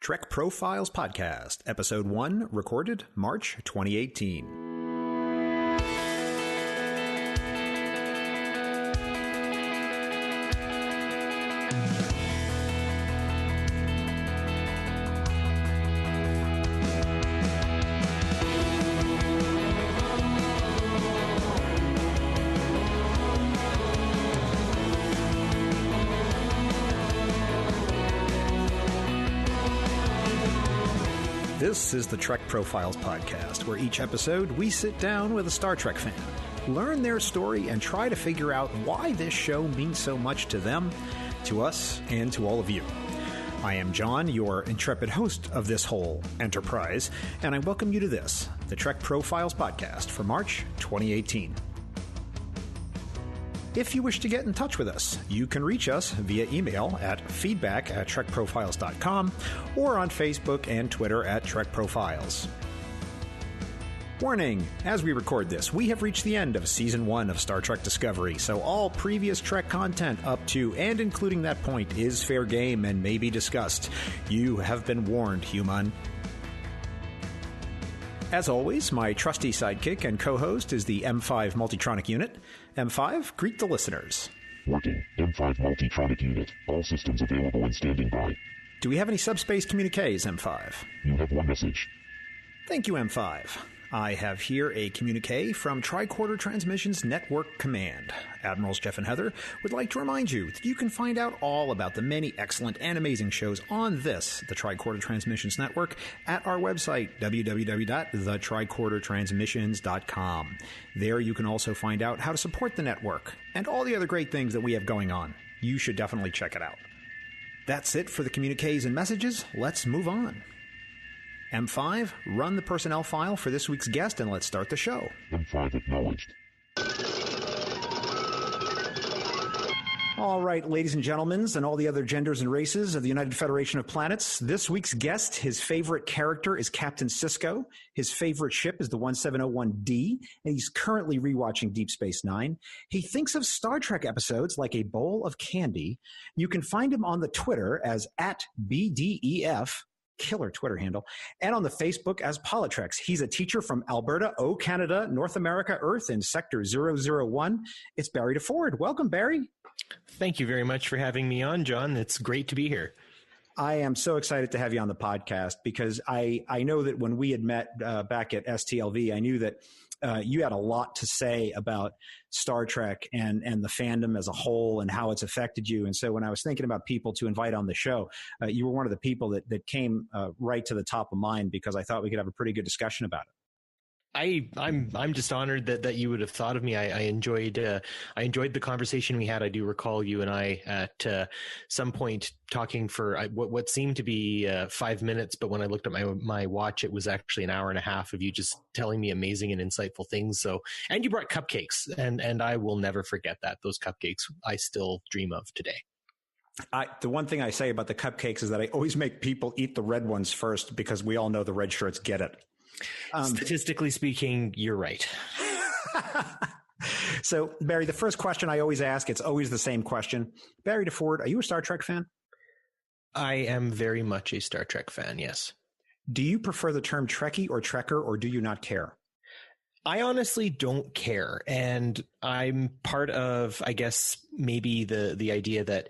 Trek Profiles Podcast, Episode 1, recorded March 2018. This is the Trek Profiles Podcast, where each episode we sit down with a Star Trek fan, learn their story, and try to figure out why this show means so much to them, to us, and to all of you. I am John, your intrepid host of this whole enterprise, and I welcome you to this, the Trek Profiles Podcast for March 2018. If you wish to get in touch with us, you can reach us via email at feedback@trekprofiles.com or on Facebook and Twitter at TrekProfiles. Warning, as we record this, we have reached the end of Season 1 of Star Trek Discovery, so all previous Trek content up to and including that point is fair game and may be discussed. You have been warned, human. As always, my trusty sidekick and co-host is the M5 Multitronic Unit. M5, greet the listeners. Working. M5 Multitronic Unit. All systems available and standing by. Do we have any subspace communiques, M5? You have one message. Thank you, M5. I have here a communique from Tricorder Transmissions Network Command. Admirals Jeff and Heather would like to remind you that you can find out all about the many excellent and amazing shows on this, the Tricorder Transmissions Network, at our website, www.thetricordertransmissions.com. There you can also find out how to support the network and all the other great things that we have going on. You should definitely check it out. That's it for the communiques and messages. Let's move on. M5, run the personnel file for this week's guest and let's start the show. M5 acknowledged. All right, ladies and gentlemen, and all the other genders and races of the United Federation of Planets, this week's guest, his favorite character is Captain Sisko. His favorite ship is the 1701D, and he's currently rewatching Deep Space Nine. He thinks of Star Trek episodes like a bowl of candy. You can find him on the Twitter as @BDEF. Killer Twitter handle, and on the Facebook as Politrex. He's a teacher from Alberta, Canada, North America, Earth in Sector 001. It's Barry DeFord. Welcome, Barry. Thank you very much for having me on, John. It's great to be here. I am so excited to have you on the podcast because I know that when we had met back at STLV, I knew that you had a lot to say about Star Trek and the fandom as a whole and how it's affected you. And so when I was thinking about people to invite on the show, you were one of the people that came right to the top of mind because I thought we could have a pretty good discussion about it. I'm just honored that you would have thought of me. I enjoyed the conversation we had. I do recall you and I at some point talking for what seemed to be 5 minutes, but when I looked at my watch, it was actually an hour and a half of you just telling me amazing and insightful things. So, and you brought cupcakes, and I will never forget that. Those cupcakes I still dream of today. The one thing I say about the cupcakes is that I always make people eat the red ones first because we all know the red shirts get it. Statistically speaking, you're right. So, Barry, the first question I always ask, it's always the same question. Barry DeFord, are you a Star Trek fan? I am very much a Star Trek fan, yes. Do you prefer the term Trekkie or Trekker, or do you not care? I honestly don't care. And I'm part of, I guess, maybe the idea that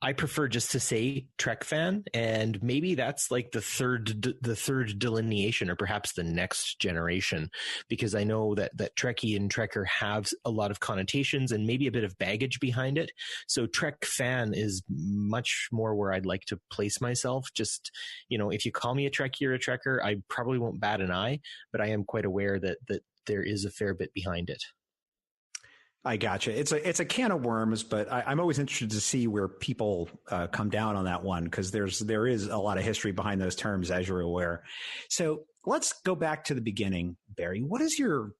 I prefer just to say Trek fan. And maybe that's like the third delineation, or perhaps the next generation, because I know that Trekkie and Trekker have a lot of connotations and maybe a bit of baggage behind it. So Trek fan is much more where I'd like to place myself. Just, if you call me a Trekkie or a Trekker, I probably won't bat an eye, but I am quite aware that there is a fair bit behind it. I gotcha. It's a can of worms, but I'm always interested to see where people come down on that one because there is a lot of history behind those terms, as you're aware. So let's go back to the beginning, Barry. What is your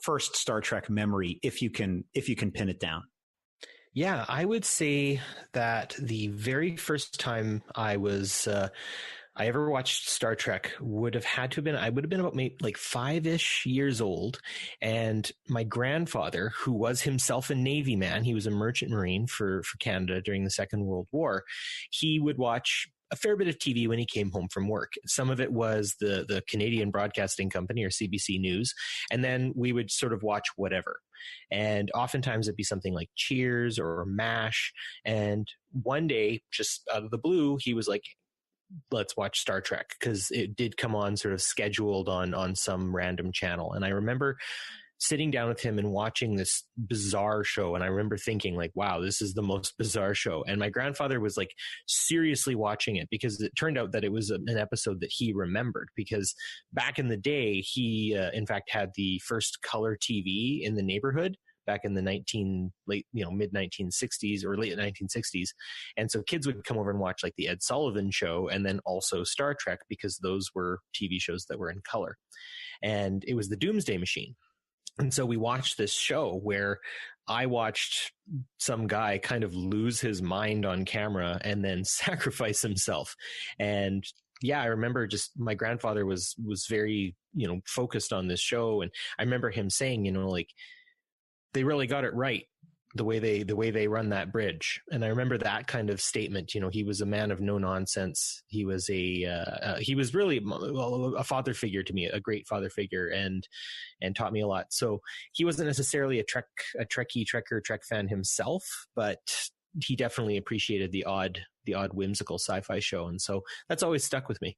first Star Trek memory, if you can pin it down? Yeah, I would say that the very first time I ever watched Star Trek I would have been about maybe like 5-ish years old. And my grandfather, who was himself a Navy man, he was a merchant marine for Canada during the Second World War. He would watch a fair bit of TV when he came home from work. Some of it was the Canadian Broadcasting Company, or CBC News, and then we would sort of watch whatever. And oftentimes it'd be something like Cheers or MASH. And one day, just out of the blue, he was like, let's watch Star Trek, because it did come on sort of scheduled on some random channel. And I remember sitting down with him and watching this bizarre show. And I remember thinking like, wow, this is the most bizarre show. And my grandfather was like seriously watching it, because it turned out that it was an episode that he remembered, because back in the day, he in fact had the first color TV in the neighborhood back in the mid 1960s or late 1960s. And so kids would come over and watch like the Ed Sullivan Show, and then also Star Trek, because those were TV shows that were in color. And it was the Doomsday Machine. And so we watched this show where I watched some guy kind of lose his mind on camera and then sacrifice himself. And yeah, I remember just my grandfather was very, focused on this show. And I remember him saying, like, they really got it right, the way they run that bridge. And I remember that kind of statement. He was a man of no nonsense. He was he was really a father figure to me, a great father figure, and taught me a lot. So he wasn't necessarily a Trek fan himself, but he definitely appreciated the odd whimsical sci-fi show. And so that's always stuck with me.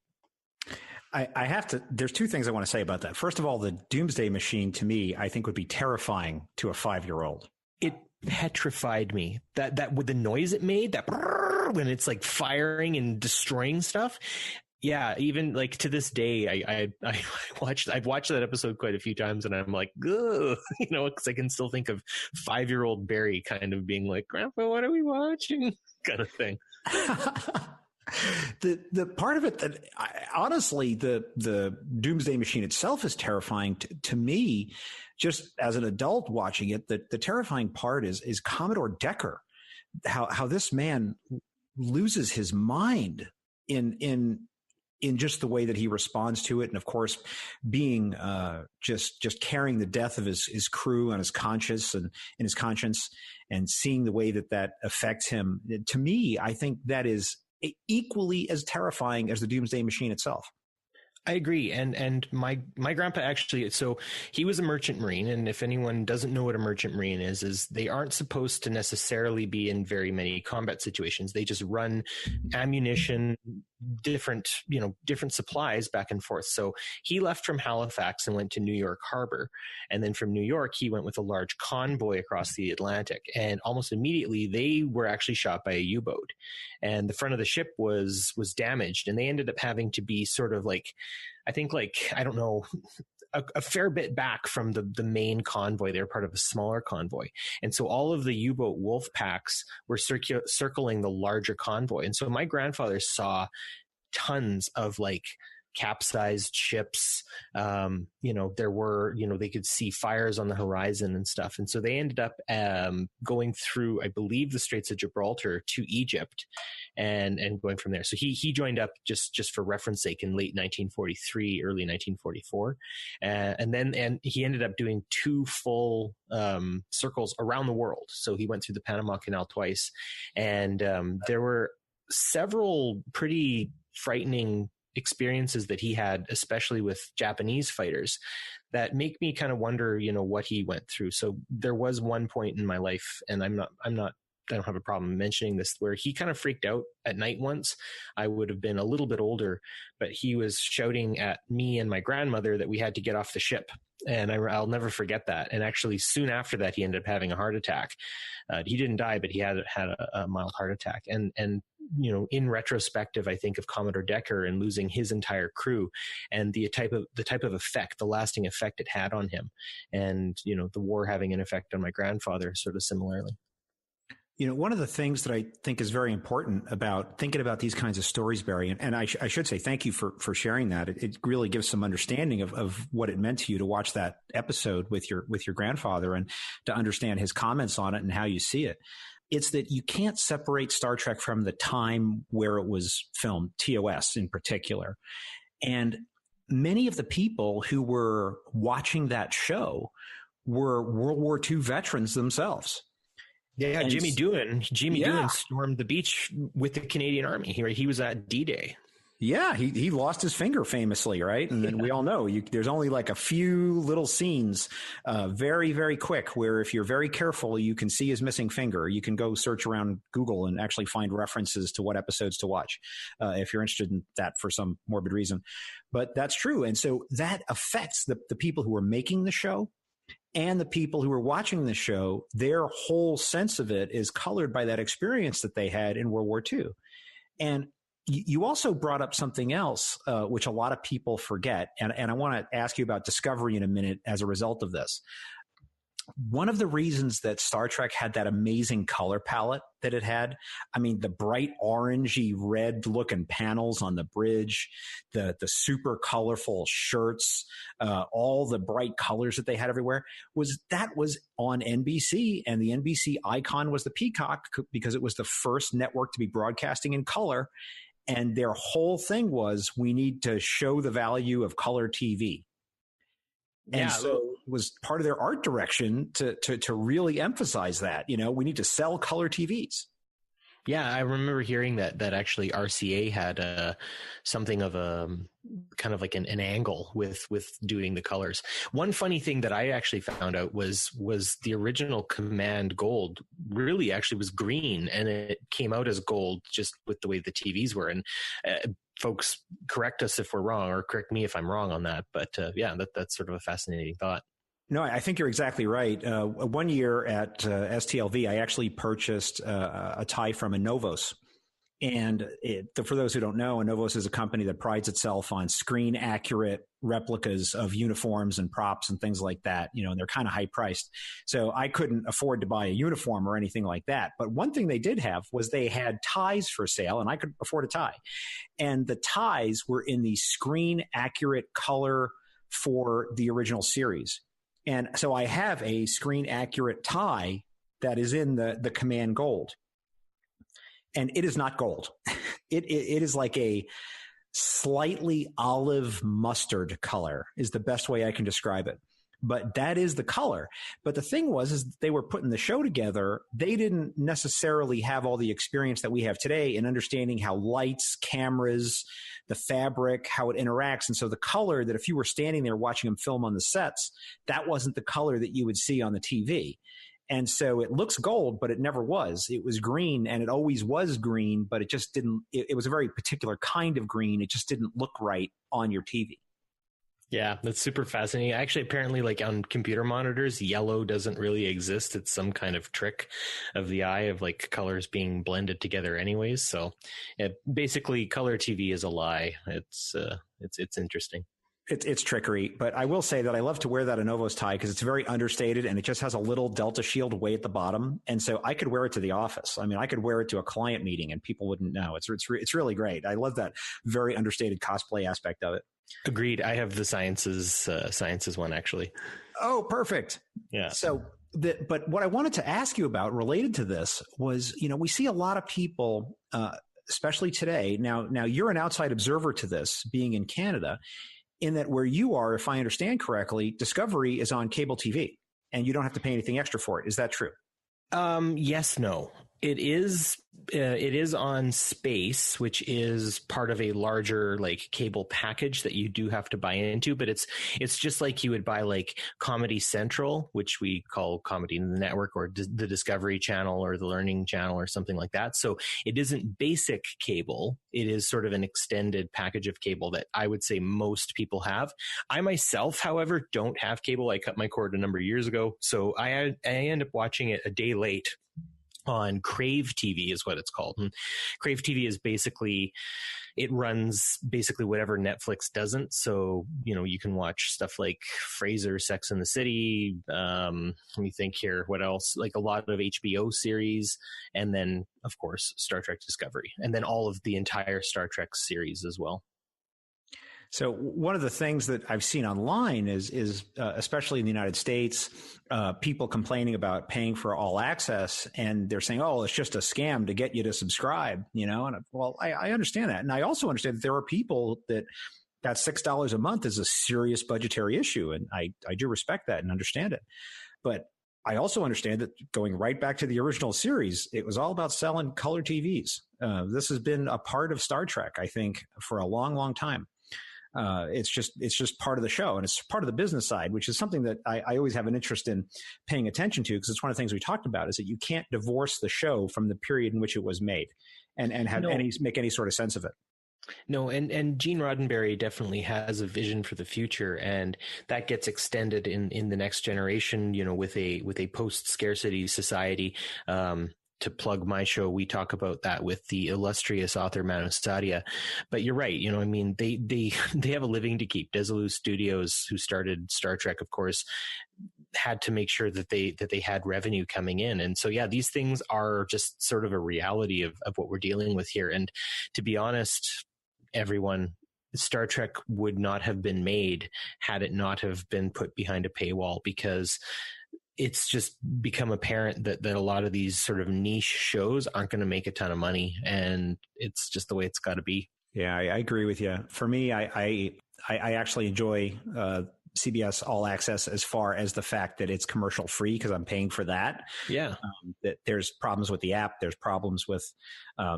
There's two things I want to say about that. First of all, the Doomsday Machine to me, I think would be terrifying to a 5-year-old. It petrified me. That with the noise it made, that when it's like firing and destroying stuff. Yeah, even like to this day, I've watched that episode quite a few times, and I'm like, ugh, because I can still think of 5-year-old Barry kind of being like, Grandpa, what are we watching? Kind of thing. The part of it that honestly, the Doomsday Machine itself is terrifying to me, just as an adult watching it. The terrifying part is Commodore Decker, how this man loses his mind in just the way that he responds to it. And of course, being just carrying the death of his crew on his conscience and in his conscience, and seeing the way that affects him. To me, I think that is equally as terrifying as the Doomsday Machine itself. I agree. And my grandpa actually, so he was a merchant marine. And if anyone doesn't know what a merchant marine is they aren't supposed to necessarily be in very many combat situations. They just run ammunition, different supplies back and forth. So he left from Halifax and went to New York Harbor. And then from New York, he went with a large convoy across the Atlantic. And almost immediately they were actually shot by a U-boat, and the front of the ship was damaged. And they ended up having to be sort of like, I think like, I don't know, a fair bit back from the main convoy. They were part of a smaller convoy. And so all of the U-boat wolf packs were circling the larger convoy. And so my grandfather saw tons of like capsized ships. There were, they could see fires on the horizon and stuff. And so they ended up going through, I believe, the Straits of Gibraltar to Egypt and going from there. So he joined up just for reference sake in late 1943, early 1944. And he ended up doing 2 full circles around the world. So he went through the Panama Canal twice. And there were several pretty frightening experiences that he had, especially with Japanese fighters, that make me kind of wonder, what he went through. So there was one point in my life, and I don't have a problem mentioning this, where he kind of freaked out at night once. I would have been a little bit older, but he was shouting at me and my grandmother that we had to get off the ship. And I'll never forget that. And actually soon after that, he ended up having a heart attack. He didn't die, but he had a mild heart attack. And in retrospective, I think of Commodore Decker and losing his entire crew, and the type of effect, the lasting effect it had on him, and the war having an effect on my grandfather sort of similarly. One of the things that I think is very important about thinking about these kinds of stories, Barry, and I should say thank you for sharing that. It really gives some understanding of what it meant to you to watch that episode with your grandfather, and to understand his comments on it and how you see it. It's that you can't separate Star Trek from the time where it was filmed, TOS in particular. And many of the people who were watching that show were World War II veterans themselves. Yeah, And Jimmy yeah. Doohan stormed the beach with the Canadian Army. He was at D-Day. Yeah, he lost his finger famously, right? And then we all know there's only like a few little scenes, very, very quick, where if you're very careful, you can see his missing finger. You can go search around Google and actually find references to what episodes to watch if you're interested in that for some morbid reason. But that's true. And so that affects the people who are making the show and the people who are watching the show. Their whole sense of it is colored by that experience that they had in World War II. And you also brought up something else, which a lot of people forget. And I want to ask you about Discovery in a minute as a result of this. One of the reasons that Star Trek had that amazing color palette that it had, I mean, the bright orangey red looking panels on the bridge, the super colorful shirts, all the bright colors that they had everywhere, was on NBC, and the NBC icon was the peacock because it was the first network to be broadcasting in color. And their whole thing was, we need to show the value of color TV. And so it was part of their art direction to really emphasize that, we need to sell color TVs. Yeah, I remember hearing that actually RCA had something of a kind of like an angle with doing the colors. One funny thing that I actually found out was the original Command Gold really actually was green, and it came out as gold just with the way the TVs were. And folks, correct us if we're wrong, or correct me if I'm wrong on that. But yeah, that's sort of a fascinating thought. No, I think you're exactly right. One year at STLV, I actually purchased a tie from Anovos. And for those who don't know, Anovos is a company that prides itself on screen accurate replicas of uniforms and props and things like that, and they're kind of high priced. So I couldn't afford to buy a uniform or anything like that. But one thing they did have was they had ties for sale, and I could afford a tie. And the ties were in the screen accurate color for the original series. And so I have a screen accurate tie that is in the Command Gold. And it is not gold. It is like a slightly olive mustard color is the best way I can describe it. But that is the color. But the thing is they were putting the show together. They didn't necessarily have all the experience that we have today in understanding how lights, cameras, the fabric, how it interacts. And so the color that if you were standing there watching them film on the sets, that wasn't the color that you would see on the TV. And so it looks gold, but it never was. It was green, and it always was green, but it just didn't, it was a very particular kind of green. It just didn't look right on your TV. Yeah, that's super fascinating. Actually, apparently, like on computer monitors, yellow doesn't really exist. It's some kind of trick of the eye of like colors being blended together anyways. So basically color TV is a lie. It's interesting. It's trickery, but I will say that I love to wear that Anovos tie because it's very understated and it just has a little Delta shield way at the bottom. And so I could wear it to the office. I mean, I could wear it to a client meeting and people wouldn't know. It's really great. I love that very understated cosplay aspect of it. Agreed. I have the sciences one actually. Oh, perfect. Yeah. So, but what I wanted to ask you about related to this was, we see a lot of people, especially today. Now you're an outside observer to this, being in Canada, in that where you are, if I understand correctly, Discovery is on cable TV and you don't have to pay anything extra for it. Is that true? Yes, no. It is on Space, which is part of a larger like cable package that you do have to buy into, but it's just like you would buy like Comedy Central, which we call Comedy Network, or the Discovery Channel or the Learning Channel or something like that. So it isn't basic cable. It is sort of an extended package of cable that I would say most people have. I myself, however, don't have cable. I cut my cord a number of years ago. So I end up watching it a day late on Crave TV is what it's called. And Crave TV is basically, it runs basically whatever Netflix doesn't. So, you can watch stuff like Frasier, Sex and the City. Let me think here. What else? Like a lot of HBO series. And then, of course, Star Trek Discovery. And then all of the entire Star Trek series as well. So one of the things that I've seen online is especially in the United States, people complaining about paying for all access, and they're saying, "Oh, it's just a scam to get you to subscribe." And I understand that, and I also understand that there are people that $6 a month is a serious budgetary issue, and I do respect that and understand it. But I also understand that going right back to the original series, it was all about selling color TVs. This has been a part of Star Trek, I think, for a long, long time. It's just part of the show, and it's part of the business side, which is something that I always have an interest in paying attention to, because it's one of the things we talked about, is that you can't divorce the show from the period in which it was made and have make any sort of sense of it. No, and Gene Roddenberry definitely has a vision for the future, and that gets extended in the next generation, with a post-scarcity society. To plug my show, we talk about that with the illustrious author Manu Sadia. But you're right. They have a living to keep. Desilu Studios, who started Star Trek, of course, had to make sure that they had revenue coming in. And so, yeah, these things are just sort of a reality of what we're dealing with here. And to be honest, everyone, Star Trek would not have been made had it not have been put behind a paywall, because it's just become apparent that a lot of these sort of niche shows aren't going to make a ton of money, and it's just the way it's got to be. Yeah, I agree with you. For me, I actually enjoy CBS All Access as far as the fact that it's commercial free, because I'm paying for that. Yeah. That there's problems with the app. There's problems with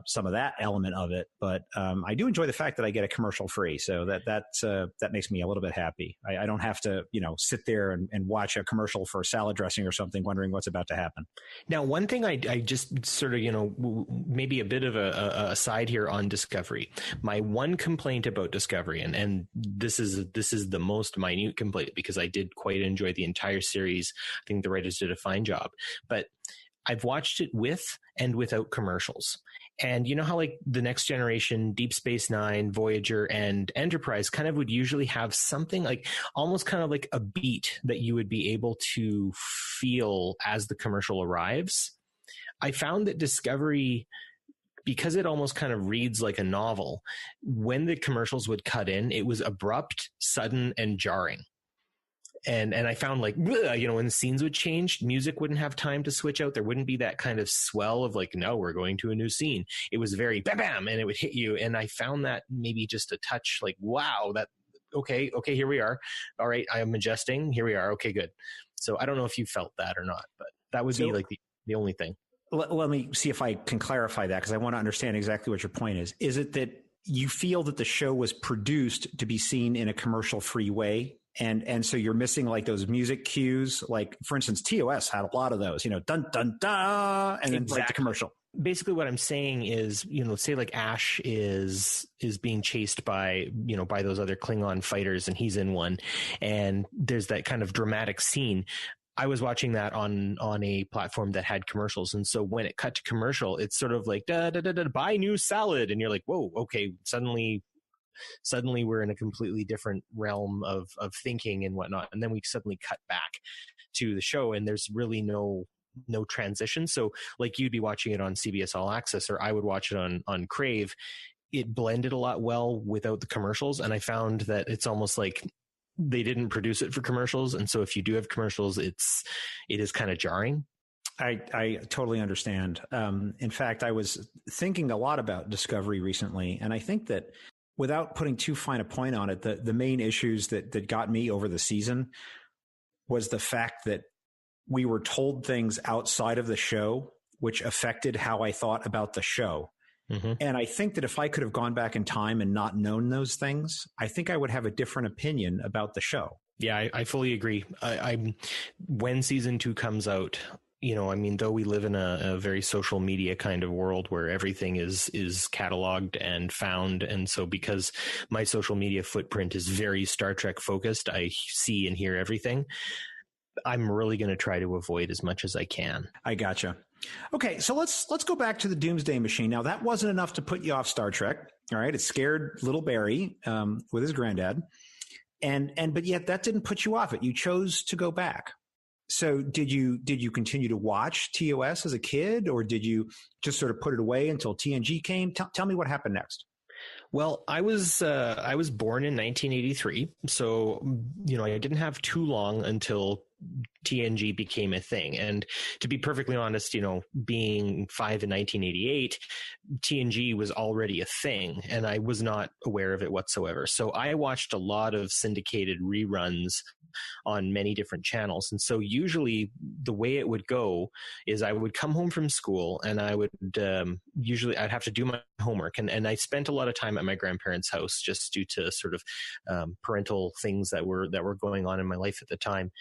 some of that element of it. But I do enjoy the fact that I get a commercial free. So that makes me a little bit happy. I don't have to, sit there and watch a commercial for salad dressing or something, wondering what's about to happen. Now, one thing I just sort of, maybe a bit of a side here on Discovery. My one complaint about Discovery, and this is the most minute complaint, because I did quite enjoy the entire series. I think the writers did a fine job, but I've watched it with and without commercials. And you know how like the Next Generation, Deep Space Nine, Voyager, and Enterprise kind of would usually have something like almost kind of like a beat that you would be able to feel as the commercial arrives. I found that Discovery, because it almost kind of reads like a novel, when the commercials would cut in, it was abrupt, sudden, and jarring. And I found like, when the scenes would change, music wouldn't have time to switch out. There wouldn't be that kind of swell of like, no, we're going to a new scene. It was very bam, bam, and it would hit you. And I found that maybe just a touch like, wow, okay, here we are. All right, I am adjusting. Here we are. Okay, good. So I don't know if you felt that or not, but that would be like the only thing. Let me see if I can clarify that, because I want to understand exactly what your point is. Is it that you feel that the show was produced to be seen in a commercial-free way? And so you're missing like those music cues, like for instance, TOS had a lot of those, dun, dun, dun, and then like the commercial. Basically what I'm saying is, say like Ash is being chased by those other Klingon fighters, and he's in one, and there's that kind of dramatic scene. I was watching that on a platform that had commercials. And so when it cut to commercial, it's sort of like, da, da, da, da, buy new salad. And you're like, whoa, okay, suddenly we're in a completely different realm of thinking and whatnot. And then we suddenly cut back to the show, and there's really no transition. So like you'd be watching it on CBS All Access, or I would watch it on Crave. It blended a lot well without the commercials. And I found that it's almost like they didn't produce it for commercials. And so if you do have commercials, it is kind of jarring. I totally understand. In fact, I was thinking a lot about Discovery recently, and I think that without putting too fine a point on it, the main issues that got me over the season was the fact that we were told things outside of the show which affected how I thought about the show. Mm-hmm. And I think that if I could have gone back in time and not known those things, I think I would have a different opinion about the show. Yeah, I fully agree. When season 2 comes out, though we live in a very social media kind of world where everything is cataloged and found. And so because my social media footprint is very Star Trek focused, I see and hear everything. I'm really going to try to avoid as much as I can. I gotcha. Okay, so let's go back to the Doomsday Machine. Now, that wasn't enough to put you off Star Trek. All right, it scared little Barry with his granddad, but yet that didn't put you off it. You chose to go back. So did you continue to watch TOS as a kid, or did you just sort of put it away until TNG came? Tell me what happened next. Well, I was born in 1983, so I didn't have too long until TNG became a thing. And to be perfectly honest, being 5 in 1988, TNG was already a thing, and I was not aware of it whatsoever. So I watched a lot of syndicated reruns on many different channels. And so usually the way it would go is I would come home from school, and I would I'd have to do my homework. And I spent a lot of time at my grandparents' house just due to sort of parental things that were going on in my life at the time.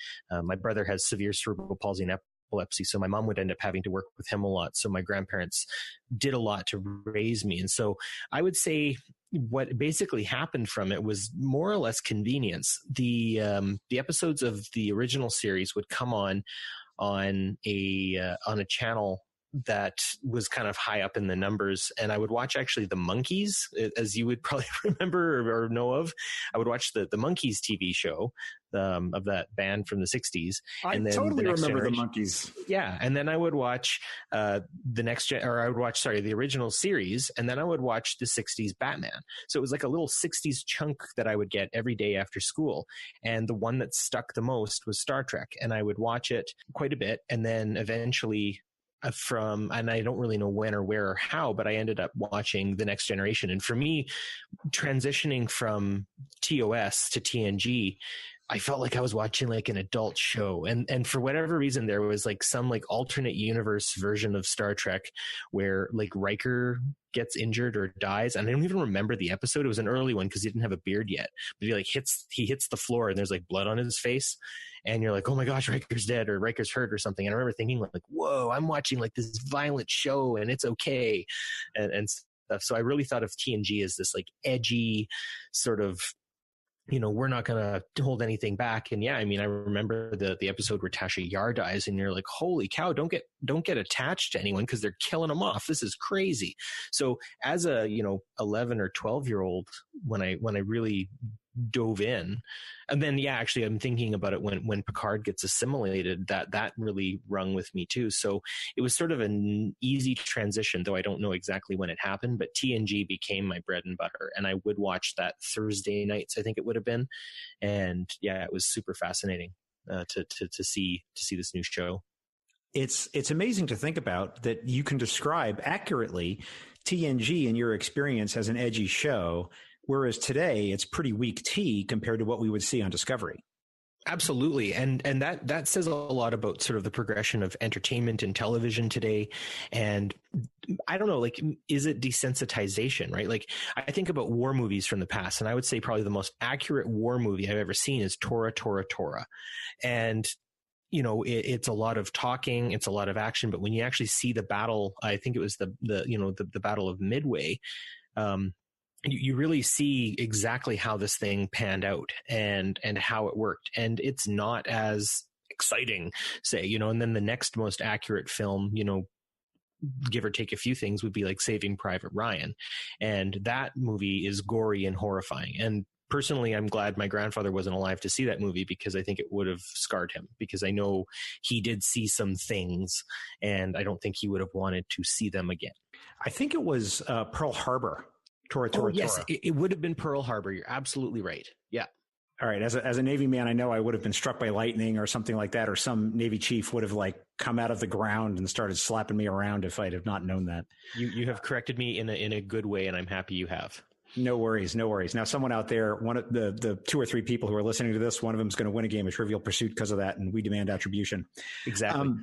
My brother has severe cerebral palsy and epilepsy, so my mom would end up having to work with him a lot. So my grandparents did a lot to raise me. And so I would say what basically happened from it was more or less convenience. The episodes of the original series would come on a channel that was kind of high up in the numbers, and I would watch actually the Monkees, as you would probably remember or know of. I would watch the Monkees TV show of that band from the 60s. And then totally remember the Monkees. Yeah, and then I would watch the original series, and then I would watch the 60s Batman. So it was like a little 60s chunk that I would get every day after school. And the one that stuck the most was Star Trek, and I would watch it quite a bit, and then eventually and I don't really know when or where or how, but I ended up watching The Next Generation. And for me, transitioning from TOS to TNG, I felt like I was watching like an adult show. And for whatever reason, there was like some like alternate universe version of Star Trek where like Riker gets injured or dies. And I don't even remember the episode. It was an early one because he didn't have a beard yet, but he hits the floor and there's like blood on his face. And you're like, oh my gosh, Riker's dead or Riker's hurt or something. And I remember thinking like, whoa, I'm watching like this violent show and it's okay. And stuff. So I really thought of TNG as this like edgy sort of, we're not going to hold anything back. And yeah, I mean, I remember the episode where Tasha Yar dies and you're like, holy cow, don't get attached to anyone because they're killing them off. This is crazy. So as a, 11 or 12-year-old, when I really dove in, and then, yeah, actually I'm thinking about it when Picard gets assimilated, that really rung with me too. So it was sort of an easy transition, though I don't know exactly when it happened, but TNG became my bread and butter. And I would watch that Thursday nights, I think it would have been. And yeah, it was super fascinating to see this new show. It's amazing to think about that you can describe accurately TNG in your experience as an edgy show, whereas today it's pretty weak tea compared to what we would see on Discovery. Absolutely. And that says a lot about sort of the progression of entertainment and television today. And I don't know, like, is it desensitization, right? Like, I think about war movies from the past, and I would say probably the most accurate war movie I've ever seen is Tora, Tora, Tora. And it's a lot of talking, it's a lot of action, but when you actually see the battle, I think it was the Battle of Midway, you really see exactly how this thing panned out and how it worked. And it's not as exciting, say, and then the next most accurate film, give or take a few things, would be like Saving Private Ryan. And that movie is gory and horrifying. And personally, I'm glad my grandfather wasn't alive to see that movie, because I think it would have scarred him, because I know he did see some things and I don't think he would have wanted to see them again. I think it was Pearl Harbor. Tora, Tora, yes, Tora. It would have been Pearl Harbor. You're absolutely right. Yeah. All right. As a Navy man, I know I would have been struck by lightning or something like that, or some Navy chief would have like come out of the ground and started slapping me around if I'd have not known that. You have corrected me in a good way, and I'm happy you have. No worries. Now, someone out there, one of the 2 or 3 people who are listening to this, one of them is going to win a game of Trivial Pursuit because of that, and we demand attribution. Exactly.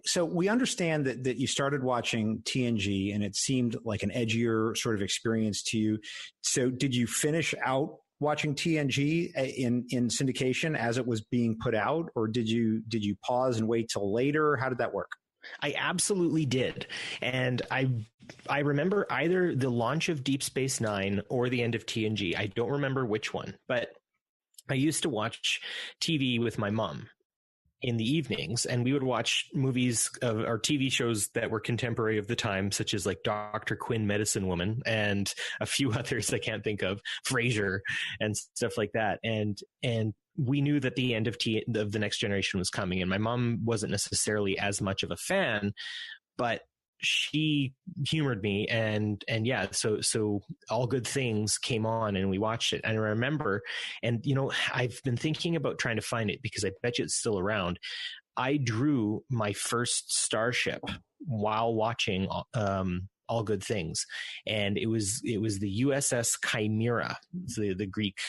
So we understand that you started watching TNG and it seemed like an edgier sort of experience to you. So did you finish out watching TNG in syndication as it was being put out, or did you pause and wait till later? How did that work? I absolutely did. And I remember either the launch of Deep Space Nine or the end of TNG. I don't remember which one, but I used to watch TV with my mom in the evenings, and we would watch movies or TV shows that were contemporary of the time, such as like Dr. Quinn, Medicine Woman, and a few others I can't think of, Frasier and stuff like that. And we knew that the end of The Next Generation was coming, and my mom wasn't necessarily as much of a fan, but she humored me, and yeah, so All Good Things came on and we watched it. And I remember, and I've been thinking about trying to find it because I bet you it's still around. I drew my first starship while watching All Good Things, and it was the USS Chimera, the Greek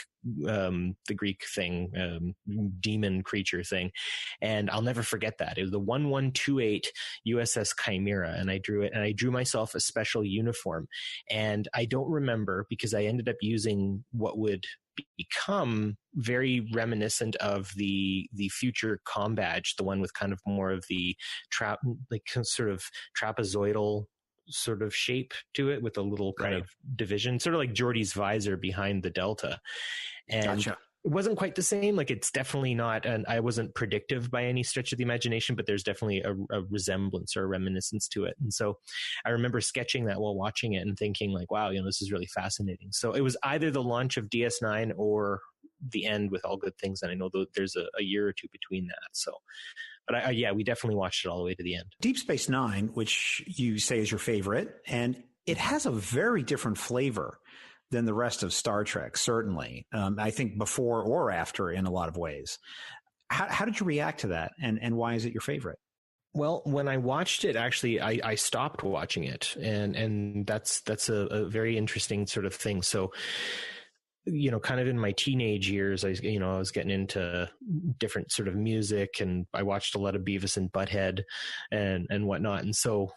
thing, demon creature thing, and I'll never forget that. It was the 1128 USS Chimera, and I drew it, and I drew myself a special uniform, and I don't remember because I ended up using what would become very reminiscent of the future comm badge, the one with kind of more of the sort of trapezoidal sort of shape to it with a little kind of division, sort of like Geordie's visor behind the Delta. And Gotcha. It wasn't quite the same. Like, it's definitely not, and I wasn't predictive by any stretch of the imagination, but there's definitely a resemblance or a reminiscence to it. And so I remember sketching that while watching it and thinking like, wow, this is really fascinating. So it was either the launch of DS9 or the end with All Good Things. And I know there's a year or two between that. So, but yeah, we definitely watched it all the way to the end. Deep Space Nine, which you say is your favorite, and it has a very different flavor than the rest of Star Trek, certainly. I think before or after in a lot of ways. How did you react to that? And why is it your favorite? Well, when I watched it, actually, I stopped watching it. And that's a very interesting sort of thing. So, kind of in my teenage years, I was getting into different sort of music, and I watched a lot of Beavis and Butthead and whatnot. And so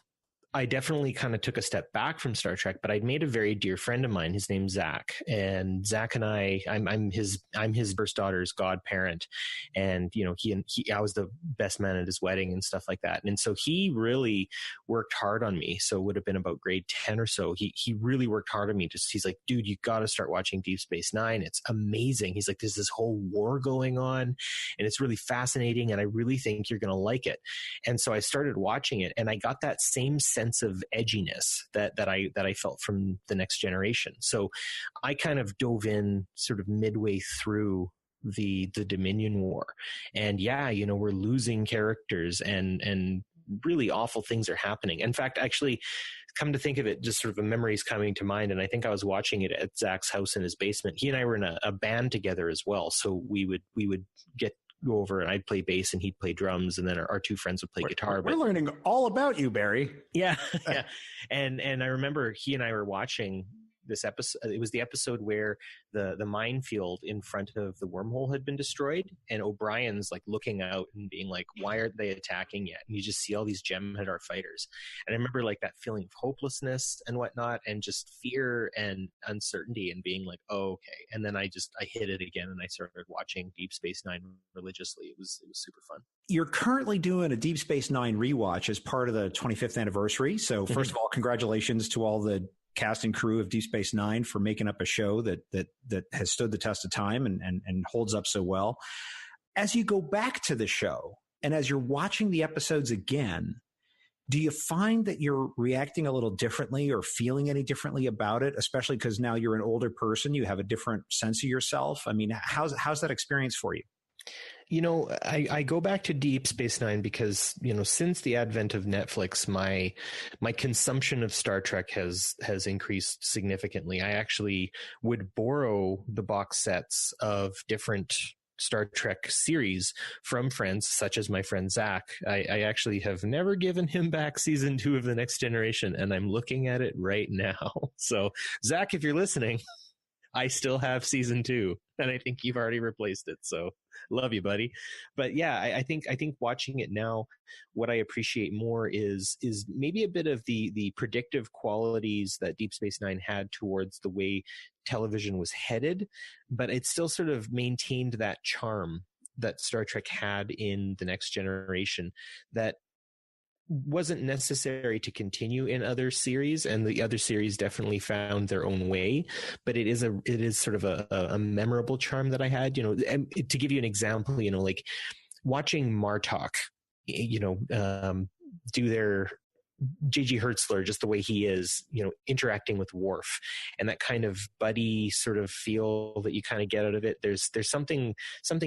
I definitely kind of took a step back from Star Trek, but I'd made a very dear friend of mine. His name's Zach, and Zach and I'm his first daughter's godparent, and I was the best man at his wedding and stuff like that. And so he really worked hard on me. So it would have been about grade 10 or so. He really worked hard on me. He's like, dude, you got to start watching Deep Space Nine. It's amazing. He's like, there's this whole war going on, and it's really fascinating, and I really think you're going to like it. And so I started watching it, and I got that same sense of edginess that I felt from The Next Generation. So I kind of dove in sort of midway through the Dominion War, and yeah, we're losing characters, and really awful things are happening. In fact, actually, come to think of it, just sort of a memory is coming to mind, and I think I was watching it at Zach's house in his basement. He and I were in a band together as well, so we would go over and I'd play bass and he'd play drums, and then our two friends would play guitar. We're learning all about you, Barry. Yeah. Yeah. And I remember he and I were watching this episode. It was the episode where the minefield in front of the wormhole had been destroyed, and O'Brien's like looking out and being like, why aren't they attacking yet? And you just see all these Jem'Hadar fighters. And I remember like that feeling of hopelessness and whatnot, and just fear and uncertainty, and being like, oh, okay. And then I hit it again, and I started watching Deep Space Nine religiously. It was super fun. You're currently doing a Deep Space Nine rewatch as part of the 25th anniversary. So first of all, congratulations to all the cast and crew of Deep Space Nine for making up a show that has stood the test of time and holds up so well. As you go back to the show, and as you're watching the episodes again, do you find that you're reacting a little differently or feeling any differently about it, especially because now you're an older person, you have a different sense of yourself? I mean, how's that experience for you? I go back to Deep Space Nine because, since the advent of Netflix, my consumption of Star Trek has increased significantly. I actually would borrow the box sets of different Star Trek series from friends, such as my friend Zach. I actually have never given him back season 2 of The Next Generation, and I'm looking at it right now. So, Zach, if you're listening, I still have season 2, and I think you've already replaced it. So love you, buddy. But yeah, I think watching it now, what I appreciate more is maybe a bit of the predictive qualities that Deep Space Nine had towards the way television was headed, but it still sort of maintained that charm that Star Trek had in The Next Generation that wasn't necessary to continue in other series, and the other series definitely found their own way, but it is sort of a memorable charm that I had. And to give you an example, like watching Martok, do their J.G. Hertzler, just the way he is, interacting with Worf, and that kind of buddy sort of feel that you kind of get out of it. There's something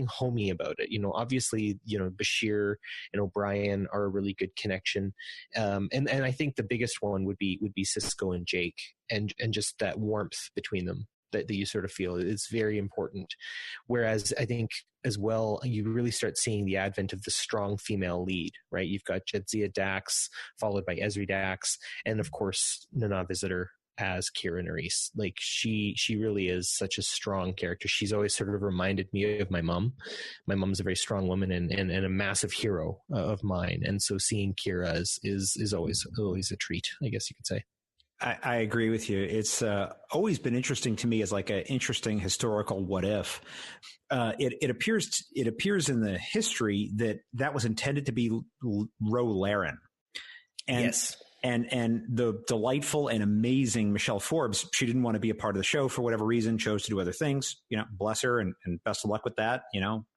homey about it. Obviously, Bashir and O'Brien are a really good connection, and I think the biggest one would be Sisko and Jake, and just that warmth between them that you sort of feel is very important. Whereas I think as well, you really start seeing the advent of the strong female lead, right? You've got Jadzia Dax, followed by Ezri Dax, and of course, Nana Visitor as Kira Nerys. Like she really is such a strong character. She's always sort of reminded me of my mom. My mom's a very strong woman and a massive hero of mine. And so seeing Kira is always a treat, I guess you could say. I agree with you. It's always been interesting to me as like an interesting historical what if. It appears in the history that was intended to be Ro Laren. And, yes. And the delightful and amazing Michelle Forbes, she didn't want to be a part of the show for whatever reason, chose to do other things, bless her and best of luck with that.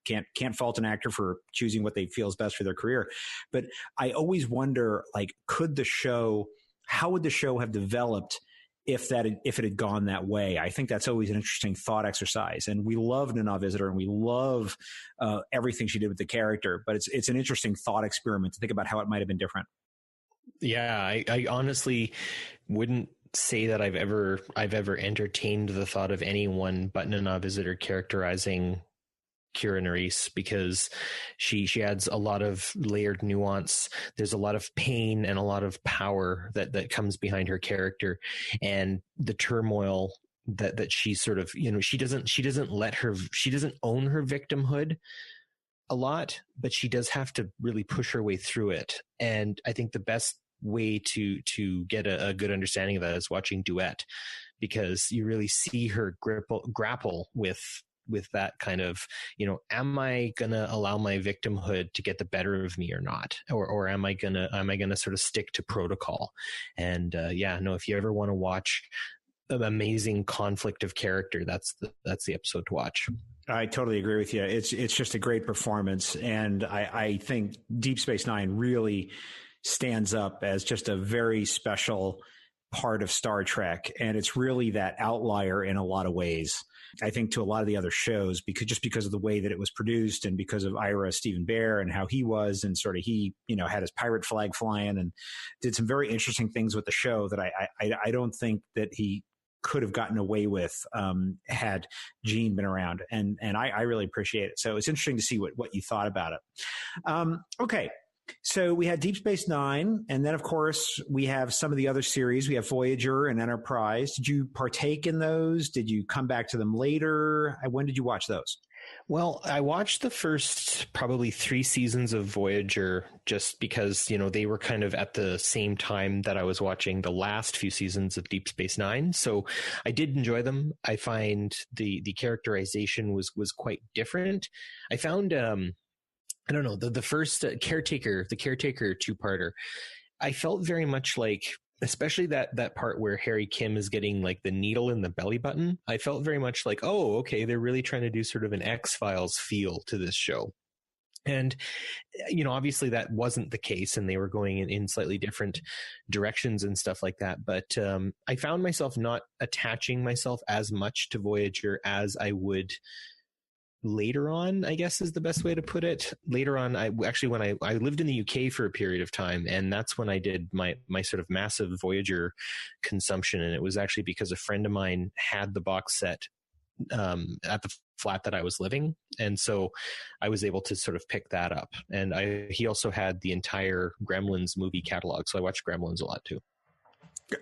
Can't fault an actor for choosing what they feel is best for their career. But I always wonder, like, how would the show have developed if it had gone that way? I think that's always an interesting thought exercise. And we love Nana Visitor and we love everything she did with the character, but it's an interesting thought experiment to think about how it might have been different. Yeah, I honestly wouldn't say that I've ever entertained the thought of anyone but Nana Visitor characterizing Kira Nerys, because she adds a lot of layered nuance. There's a lot of pain and a lot of power that comes behind her character, and the turmoil that she sort of, she doesn't own her victimhood a lot, but she does have to really push her way through it. And I think the best way to get a good understanding of that is watching Duet, because you really see her grapple with that kind of, am I going to allow my victimhood to get the better of me or not? Or am I going to sort of stick to protocol? And if you ever want to watch an amazing conflict of character, that's the episode to watch. I totally agree with you. It's just a great performance. And I think Deep Space Nine really stands up as just a very special part of Star Trek. And it's really that outlier in a lot of ways. I think to a lot of the other shows, because of the way that it was produced and because of Ira Stephen Bear and how he was, and sort of he, had his pirate flag flying and did some very interesting things with the show that I don't think that he could have gotten away with had Gene been around. And I really appreciate it. So it's interesting to see what you thought about it. Okay. So we had Deep Space Nine, and then, of course, we have some of the other series. We have Voyager and Enterprise. Did you partake in those? Did you come back to them later? When did you watch those? Well, I watched the first probably 3 seasons of Voyager just because, they were kind of at the same time that I was watching the last few seasons of Deep Space Nine. So I did enjoy them. I find the characterization was quite different. I found I don't know, the first caretaker 2-parter, I felt very much like, especially that part where Harry Kim is getting like the needle in the belly button. I felt very much like, oh, okay, they're really trying to do sort of an X-Files feel to this show. And, obviously that wasn't the case, and they were going in slightly different directions and stuff like that. But I found myself not attaching myself as much to Voyager as I would later on, I guess is the best way to put it. Later on, I lived in the UK for a period of time, and that's when I did my sort of massive Voyager consumption. And it was actually because a friend of mine had the box set at the flat that I was living. And so I was able to sort of pick that up. And he also had the entire Gremlins movie catalog. So I watched Gremlins a lot too.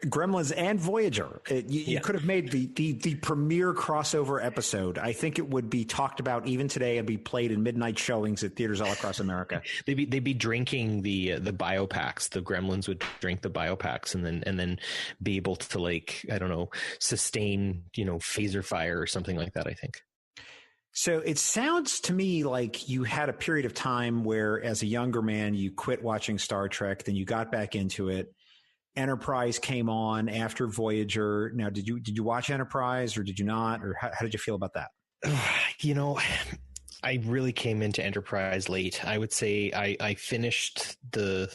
Gremlins and Voyager. You could have made the premier crossover episode. I think it would be talked about even today and be played in midnight showings at theaters all across America. They'd be drinking the biopacks. The Gremlins would drink the biopacks and then be able to, like, I don't know, sustain, phaser fire or something like that, I think. So it sounds to me like you had a period of time where, as a younger man, you quit watching Star Trek, then you got back into it. Enterprise came on after Voyager. Now, did you watch Enterprise or did you not? Or how did you feel about that? I really came into Enterprise late. I would say I finished the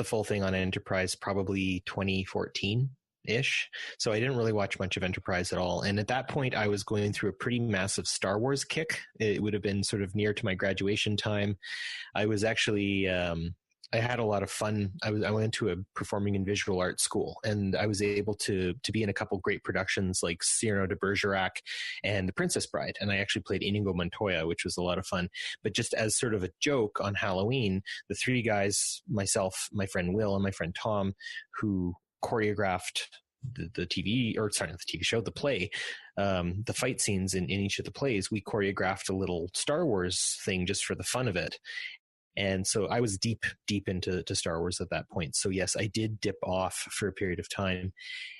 full thing on Enterprise probably 2014 ish. So I didn't really watch much of Enterprise at all. And at that point, I was going through a pretty massive Star Wars kick. It would have been sort of near to my graduation time. I was actually I had a lot of fun. I went to a performing and visual arts school, and I was able to be in a couple great productions like Cyrano de Bergerac and The Princess Bride. And I actually played Inigo Montoya, which was a lot of fun. But just as sort of a joke on Halloween, the three guys, myself, my friend Will, and my friend Tom, who choreographed the TV, or sorry, not the TV show, the play, the fight scenes in each of the plays, we choreographed a little Star Wars thing just for the fun of it. And so I was deep into Star Wars at that point. So yes, I did dip off for a period of time.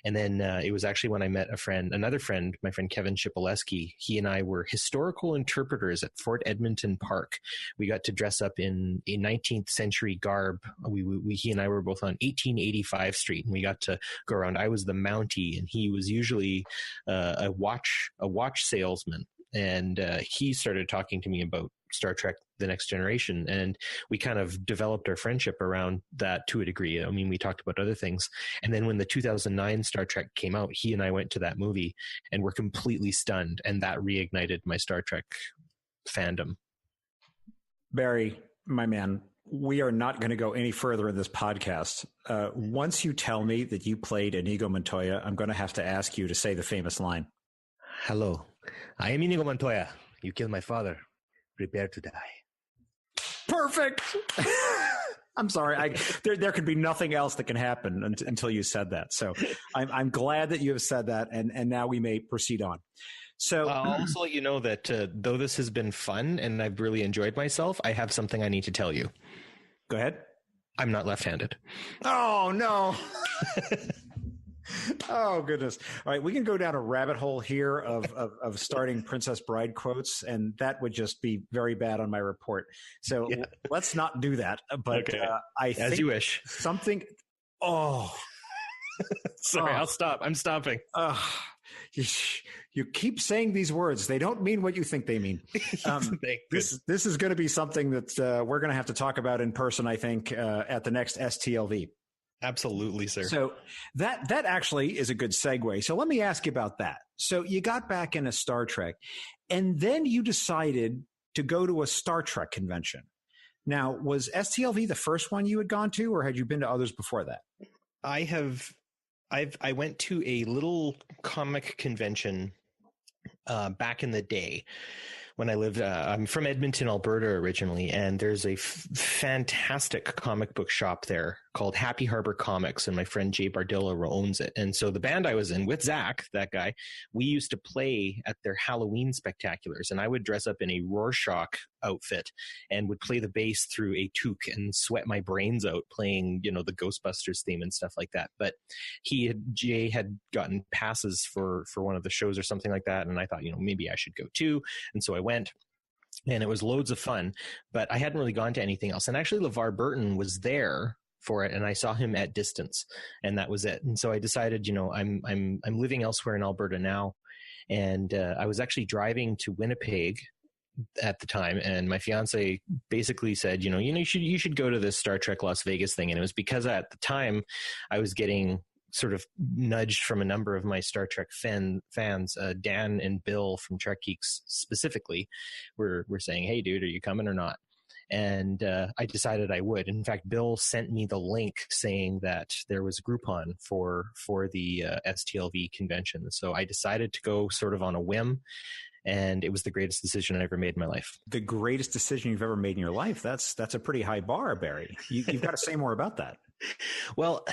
And then it was actually when I met another friend, my friend Kevin Shipileski. He and I were historical interpreters at Fort Edmonton Park. We got to dress up in a 19th century garb. He and I were both on 1885 Street, and we got to go around. I was the Mountie, and he was usually a watch salesman. And he started talking to me about Star Trek The Next Generation, and we kind of developed our friendship around that to a degree. I mean, we talked about other things. And then when the 2009 Star Trek came out, he and I went to that movie and were completely stunned, and that reignited my Star Trek fandom. Barry, my man, we are not going to go any further in this podcast. Once you tell me that you played Inigo Montoya, I'm going to have to ask you to say the famous line. Hello, I am Inigo Montoya. You killed my father. Prepare to die. Perfect. I'm sorry. There could be nothing else that can happen until you said that. So I'm glad that you have said that, and now we may proceed on. So I'll also let you know that though this has been fun and I've really enjoyed myself, I have something I need to tell you. Go ahead. I'm not left-handed. Oh, no. Oh, goodness. All right. We can go down a rabbit hole here of starting Princess Bride quotes, and that would just be very bad on my report. So let's not do that. But okay. I think as you wish. Something. Oh, sorry. I'll stop. I'm stopping. You keep saying these words. They don't mean what you think they mean. This is going to be something that we're going to have to talk about in person, I think, at the next STLV. Absolutely, sir. So that actually is a good segue. So let me ask you about that. So you got back into Star Trek, and then you decided to go to a Star Trek convention. Now, was STLV the first one you had gone to, or had you been to others before that? I went to a little comic convention back in the day when I lived. I'm from Edmonton, Alberta originally, and there's a fantastic comic book shop there called Happy Harbor Comics, and my friend Jay Bardillo owns it. And so the band I was in with Zach, that guy, we used to play at their Halloween spectaculars, and I would dress up in a Rorschach outfit and would play the bass through a toque and sweat my brains out playing, the Ghostbusters theme and stuff like that. But Jay had gotten passes for one of the shows or something like that, and I thought, maybe I should go too. And so I went. And it was loads of fun, but I hadn't really gone to anything else. And actually, LeVar Burton was there for it, and I saw him at distance, and that was it. And so I decided, I'm living elsewhere in Alberta now, and I was actually driving to Winnipeg at the time, and my fiance basically said, you should go to this Star Trek Las Vegas thing. And it was because at the time I was getting sort of nudged from a number of my Star Trek fans, Dan and Bill from Trek Geeks specifically, were saying, "Hey, dude, are you coming or not?" And I decided I would. In fact, Bill sent me the link saying that there was Groupon for the STLV convention. So I decided to go sort of on a whim, and it was the greatest decision I ever made in my life. The greatest decision you've ever made in your life? That's a pretty high bar, Barry. You've got to say more about that. Well,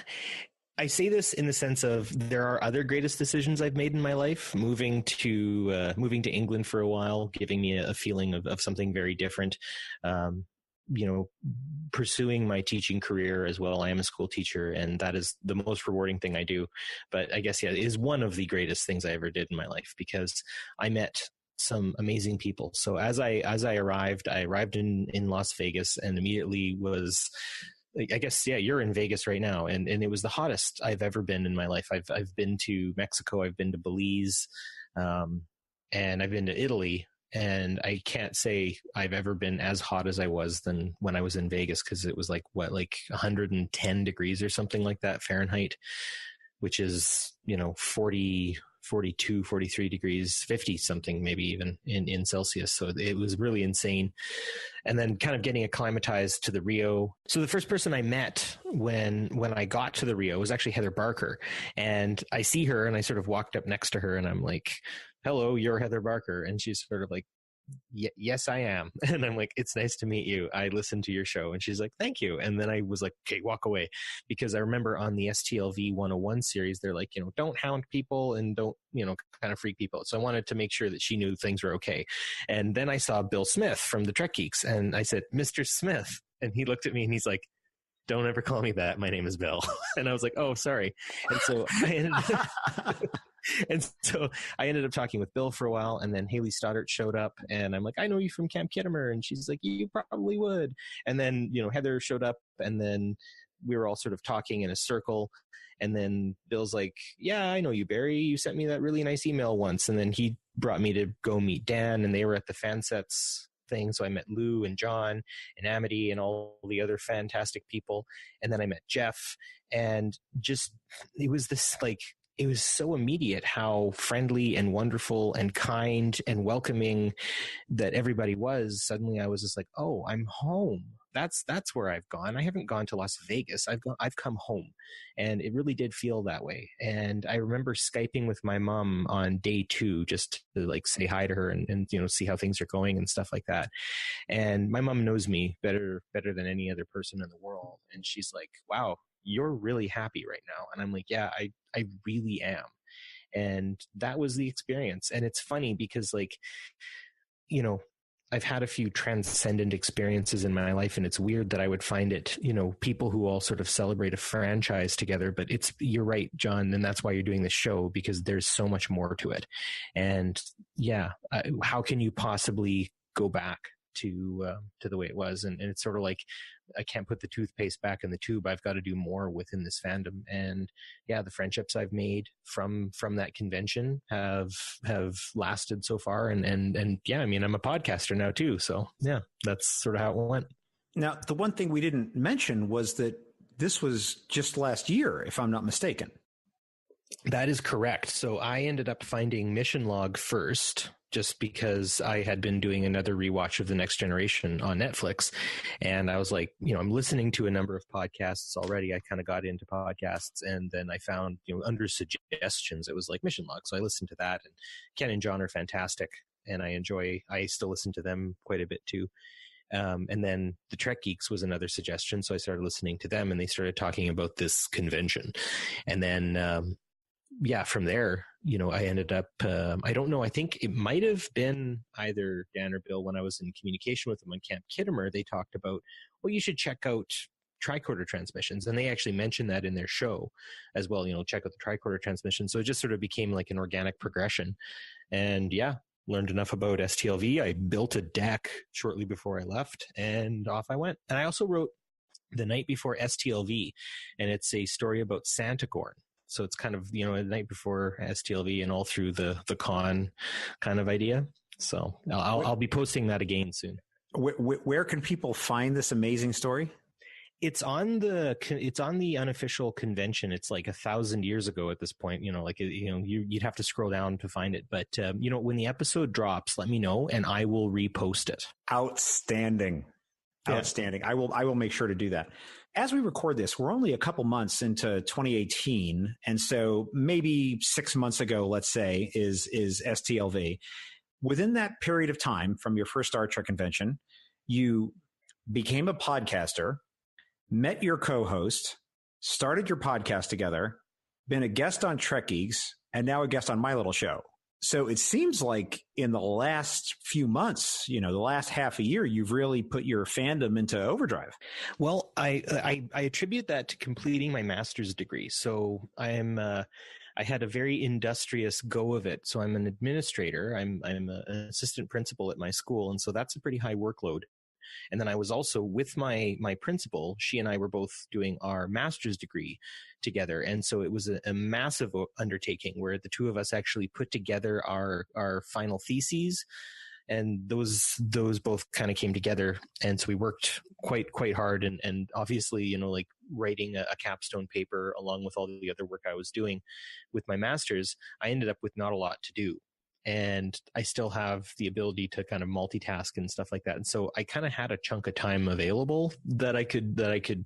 I say this in the sense of there are other greatest decisions I've made in my life. Moving to England for a while, giving me a feeling of something very different. Pursuing my teaching career as well. I am a school teacher, and that is the most rewarding thing I do. But I guess, it is one of the greatest things I ever did in my life, because I met some amazing people. So as I arrived in Las Vegas, and immediately was, I guess, you're in Vegas right now, and it was the hottest I've ever been in my life. I've been to Mexico, I've been to Belize, and I've been to Italy. And I can't say I've ever been as hot as I was than when I was in Vegas, because it was like 110 degrees or something like that Fahrenheit, which is, 40, 42, 43 degrees, 50 something, maybe even in Celsius. So it was really insane. And then kind of getting acclimatized to the Rio. So the first person I met when I got to the Rio was actually Heather Barker. And I see her and I sort of walked up next to her and I'm like, hello, you're Heather Barker. And she's sort of like, yes, I am. And I'm like, it's nice to meet you. I listened to your show. And she's like, thank you. And then I was like, okay, walk away. Because I remember on the STLV 101 series, they're like, don't hound people and don't, kind of freak people out. So I wanted to make sure that she knew things were okay. And then I saw Bill Smith from the Trek Geeks. And I said, Mr. Smith. And he looked at me and he's like, don't ever call me that. My name is Bill. And I was like, oh, sorry. And so I ended up talking with Bill for a while, and then Haley Stoddart showed up, and I'm like, I know you from Camp Kittimer. And she's like, you probably would. And then, Heather showed up, and then we were all sort of talking in a circle. And then Bill's like, yeah, I know you, Barry. You sent me that really nice email once. And then he brought me to go meet Dan, and they were at the Fansets thing. So I met Lou and John and Amity and all the other fantastic people. And then I met Jeff, and just, it was this it was so immediate how friendly and wonderful and kind and welcoming that everybody was. Suddenly I was just like, oh, I'm home. That's where I've gone. I haven't gone to Las Vegas. I've come home. And it really did feel that way. And I remember Skyping with my mom on day 2, just to say hi to her and see how things are going and stuff like that. And my mom knows me better than any other person in the world. And she's like, wow, you're really happy right now. And I'm like, yeah, I really am. And that was the experience. And it's funny because I've had a few transcendent experiences in my life, and it's weird that I would find it, people who all sort of celebrate a franchise together, but you're right, John. And that's why you're doing this show, because there's so much more to it. And yeah, how can you possibly go back to the way it was? And it's sort of like, I can't put the toothpaste back in the tube. I've got to do more within this fandom. And yeah, the friendships I've made from that convention have lasted so far. And yeah, I mean, I'm a podcaster now too. So yeah, that's sort of how it went. Now, the one thing we didn't mention was that this was just last year, if I'm not mistaken. That is correct. So I ended up finding Mission Log first, just because I had been doing another rewatch of The Next Generation on Netflix. And I was like, I'm listening to a number of podcasts already. I kind of got into podcasts, and then I found, under suggestions, it was like Mission Log. So I listened to that, and Ken and John are fantastic. And I still listen to them quite a bit too. And then the Trek Geeks was another suggestion. So I started listening to them, and they started talking about this convention. And then, from there, I ended up, I don't know, I think it might have been either Dan or Bill when I was in communication with them on Camp Kittimer. They talked about, well, you should check out tricorder transmissions. And they actually mentioned that in their show as well, check out the tricorder transmission. So it just sort of became like an organic progression. And yeah, learned enough about STLV. I built a deck shortly before I left, and off I went. And I also wrote The Night Before STLV, and it's a story about Santagorn. So it's kind of, the night before STLV and all through the con kind of idea. So I'll be posting that again soon. Where can people find this amazing story? It's on the unofficial convention. It's like 1,000 years ago at this point. You'd have to scroll down to find it. But when the episode drops, let me know and I will repost it. Outstanding. I will make sure to do that. As we record this, we're only a couple months into 2018. And so maybe 6 months ago, let's say, is STLV. Within that period of time from your first Star Trek convention, you became a podcaster, met your co-host, started your podcast together, been a guest on Trek Geeks, and now a guest on my little show. So it seems like in the last few months, the last half a year, you've really put your fandom into overdrive. Well, I attribute that to completing my master's degree. So I had a very industrious go of it. So I'm an administrator. I'm an assistant principal at my school. And so that's a pretty high workload. And then I was also with my principal. She and I were both doing our master's degree together. And so it was a massive undertaking where the two of us actually put together our final theses. and those both kind of came together. And so we worked quite hard, and obviously, you know, like writing a capstone paper along with all the other work I was doing with my master's, I ended up with not a lot to do. And I still have the ability to kind of multitask and stuff like that. And so I kind of had a chunk of time available that I could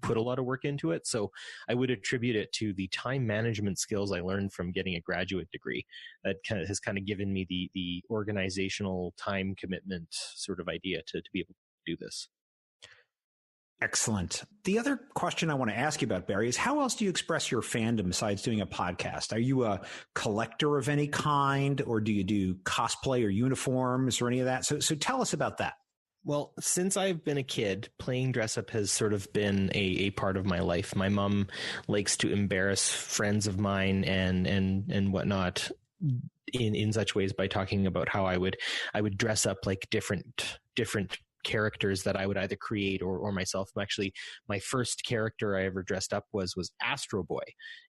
put a lot of work into it. So I would attribute it to the time management skills I learned from getting a graduate degree that has kind of given me the organizational time commitment sort of idea to be able to do this. Excellent. The other question I want to ask you about, Barry, is how else do you express your fandom besides doing a podcast? Are you a collector of any kind, or do you do cosplay or uniforms or any of that? So tell us about that. Well, since I've been a kid, playing dress up has sort of been a part of my life. My mom likes to embarrass friends of mine and whatnot in such ways by talking about how I would dress up like different characters that I would either create or myself. Actually, my first character I ever dressed up was Astro Boy.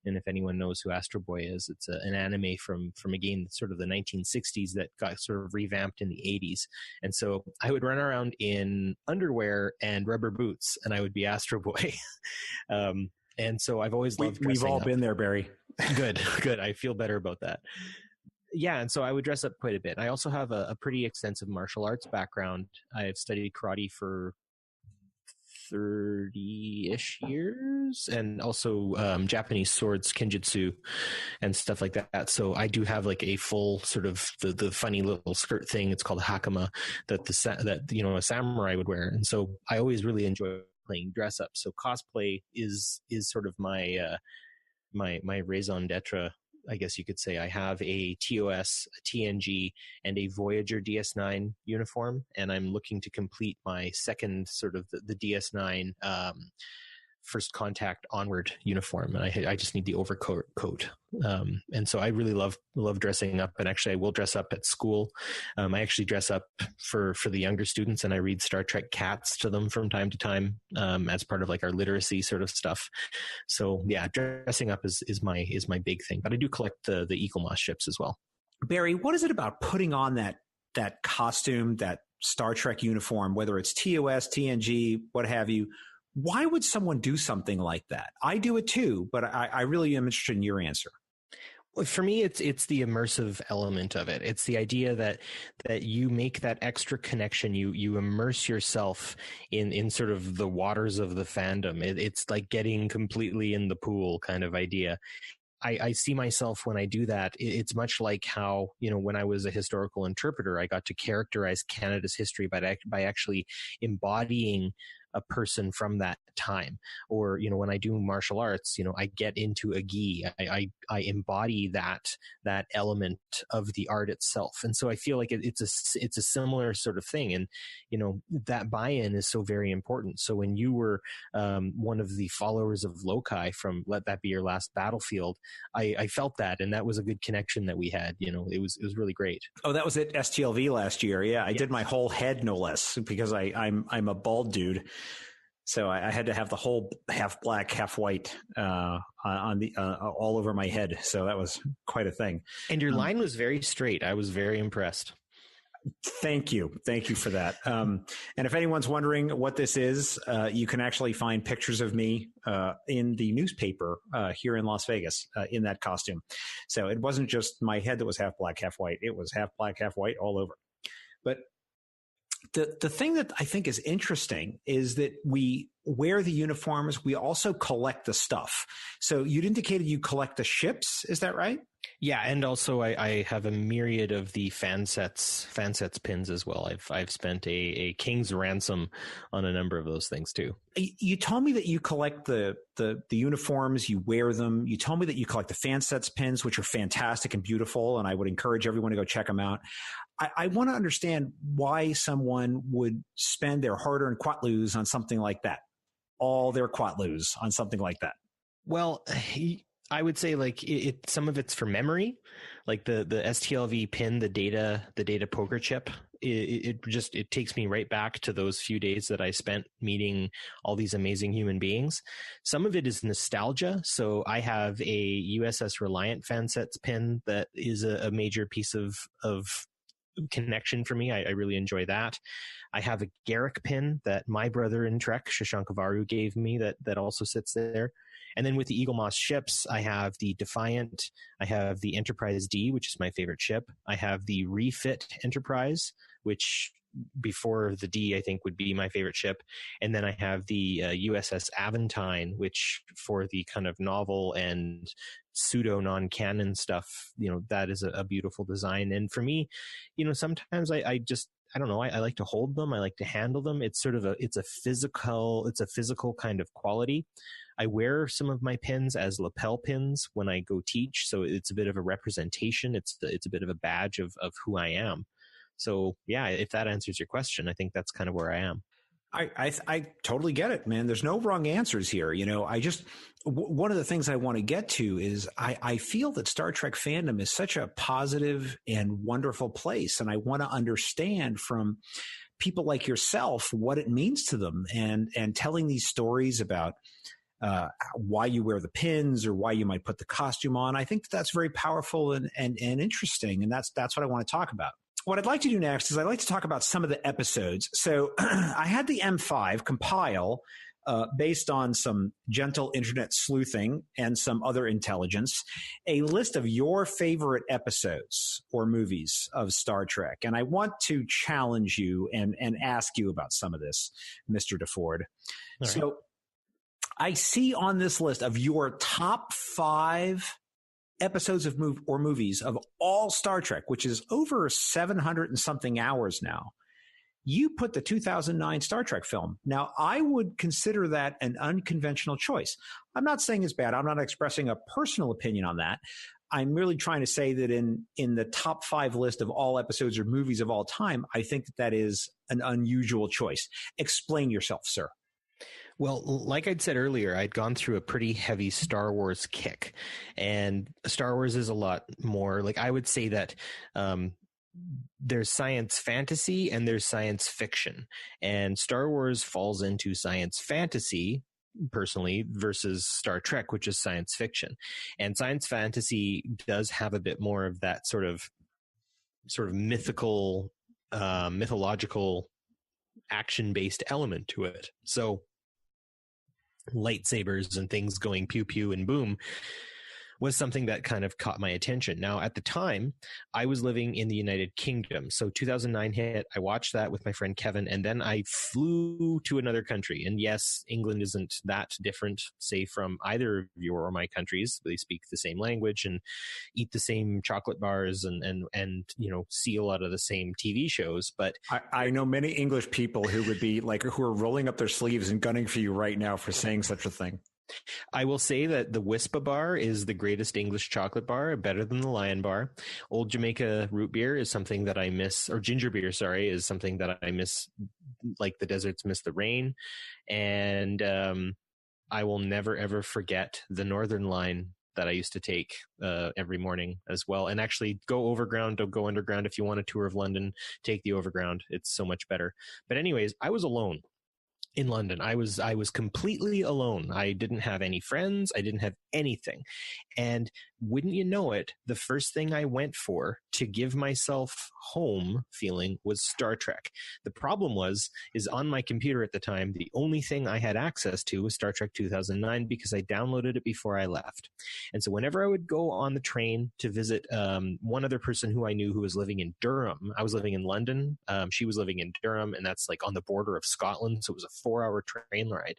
And if anyone knows who Astro Boy is, it's an anime from a game that's sort of the 1960s that got sort of revamped in the 80s. And so I would run around in underwear and rubber boots, and I would be Astro Boy. And so I've always loved dressing We've all up. been there, Barry. Good. I feel better about that. Yeah, and so I would dress up quite a bit. I also have a pretty extensive martial arts background. I've studied karate for 30-ish years, and also Japanese swords, kenjutsu, and stuff like that. So I do have like a full sort of the funny little skirt thing. It's called hakama that a samurai would wear. And so I always really enjoy playing dress up. So cosplay is sort of my raison d'etre, I guess you could say. I have a TOS, a TNG, and a Voyager DS9 uniform, and I'm looking to complete my second sort of the DS9 first contact onward uniform, and I just need the overcoat coat. And so I really love dressing up, and actually I will dress up at school. I actually dress up for the younger students, and I read Star Trek Cats to them from time to time as part of like our literacy sort of stuff. So yeah, dressing up is my big thing, but I do collect the Eaglemoss ships as well. Barry, what is it about putting on that costume, that Star Trek uniform, whether it's TOS, TNG, what have you? Why would someone do something like that? I do it too, but I really am interested in your answer. For me, it's the immersive element of it. It's the idea that you make that extra connection. You immerse yourself in sort of the waters of the fandom. It's like getting completely in the pool kind of idea. I see myself when I do that. It's much like how, when I was a historical interpreter, I got to characterize Canada's history by actually embodying a person from that time. Or, when I do martial arts, I get into a gi. I embody that element of the art itself. And so I feel like it's a similar sort of thing. And, that buy-in is so very important. So when you were one of the followers of Lokai from Let That Be Your Last Battlefield, I felt that, and that was a good connection that we had. It was really great. Oh, that was at STLV last year. Yeah, I did my whole head, no less, because I'm a bald dude. So I had to have the whole half black, half white on the all over my head. So that was quite a thing. And your line was very straight. I was very impressed. Thank you for that. And if anyone's wondering what this is, you can actually find pictures of me in the newspaper here in Las Vegas in that costume. So it wasn't just my head that was half black, half white. It was half black, half white all over. But the thing that I think is interesting is that we wear the uniforms. We also collect the stuff. So you'd indicated you collect the ships. Is that right? Yeah, and also I have a myriad of the fan sets pins as well. I've spent a king's ransom on a number of those things too. You told me that you collect the uniforms, you wear them. You told me that you collect the fan sets pins, which are fantastic and beautiful, and I would encourage everyone to go check them out. I want to understand why someone would spend their hard-earned quatloos on something like that, all their quatloos on something like that. Well, I would say like some of it's for memory, like the STLV pin, the data poker chip. It takes me right back to those few days that I spent meeting all these amazing human beings. Some of it is nostalgia. So I have a USS Reliant fansets pin that is a major piece of connection for me. I really enjoy that. I have a Garrick pin that my brother in Trek, Shashank Avaru, gave me that also sits there. And then with the Eagle Moss ships, I have the Defiant, I have the Enterprise D, which is my favorite ship. I have the Refit Enterprise, which before the D, I think would be my favorite ship. And then I have the USS Aventine, which for the kind of novel and pseudo non-canon stuff, that is a beautiful design. And for me, sometimes I don't know. I like to hold them. I like to handle them. It's sort of it's a physical kind of quality. I wear some of my pins as lapel pins when I go teach. So it's a bit of a representation. It's a bit of a badge of who I am. So yeah, if that answers your question, I think that's kind of where I am. I totally get it, man. There's no wrong answers here. One of the things I want to get to is I feel that Star Trek fandom is such a positive and wonderful place. And I want to understand from people like yourself what it means to them, and telling these stories about why you wear the pins or why you might put the costume on. I think that's very powerful and interesting. And that's what I want to talk about. What I'd like to do next is I'd like to talk about some of the episodes. So I had the M5 compile, based on some gentle internet sleuthing and some other intelligence, a list of your favorite episodes or movies of Star Trek. And I want to challenge you and ask you about some of this, Mr. DeFord. Right. So I see on this list of your top 5 episodes of movies of all Star Trek, which is over 700 and something hours now, you put the 2009 Star Trek film. Now, I would consider that an unconventional choice. I'm not saying it's bad. I'm not expressing a personal opinion on that. I'm really trying to say that in the top 5 list of all episodes or movies of all time, I think that is an unusual choice. Explain yourself, sir. Well, like I'd said earlier, I'd gone through a pretty heavy Star Wars kick, and Star Wars is a lot more like, I would say that there's science fantasy and there's science fiction, and Star Wars falls into science fantasy personally versus Star Trek, which is science fiction. And science fantasy does have a bit more of that sort of mythical, mythological action-based element to it. So lightsabers and things going pew pew and boom was something that kind of caught my attention. Now, at the time, I was living in the United Kingdom. So 2009 hit, I watched that with my friend Kevin, and then I flew to another country. And yes, England isn't that different, say, from either of your or my countries. They speak the same language and eat the same chocolate bars and see a lot of the same TV shows. But I know many English people who would be like, who are rolling up their sleeves and gunning for you right now for saying such a thing. I will say that the Wispa bar is the greatest English chocolate bar, better than the Lion bar. Old Jamaica root beer is something that I miss, or ginger beer, sorry, is something that I miss, like the deserts miss the rain. And I will never, ever forget the Northern Line that I used to take every morning as well. And actually go overground, don't go underground. If you want a tour of London, take the overground. It's so much better. But anyways, I was alone in London. I was completely alone. I didn't have any friends. I didn't have anything. And wouldn't you know it, the first thing I went for to give myself home feeling was Star Trek. The problem is on my computer at the time, the only thing I had access to was Star Trek 2009 because I downloaded it before I left. And so whenever I would go on the train to visit one other person who I knew who was living in Durham, I was living in London. She was living in Durham, and that's like on the border of Scotland. So it was a 4-hour train ride.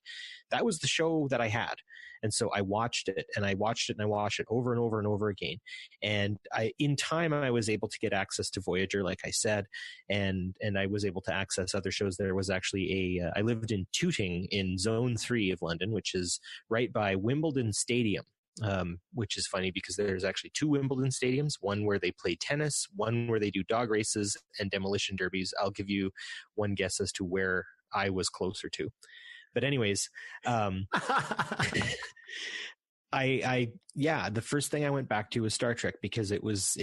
That was the show that I had. And so I watched it and I watched it and I watched it over and over and over again. And in time, I was able to get access to Voyager, like I said, and I was able to access other shows. There was actually I lived in Tooting in Zone 3 of London, which is right by Wimbledon Stadium. Which is funny because there's actually 2 Wimbledon stadiums, one where they play tennis, one where they do dog races and demolition derbies. I'll give you one guess as to where I was closer to. But anyways, the first thing I went back to was Star Trek because it was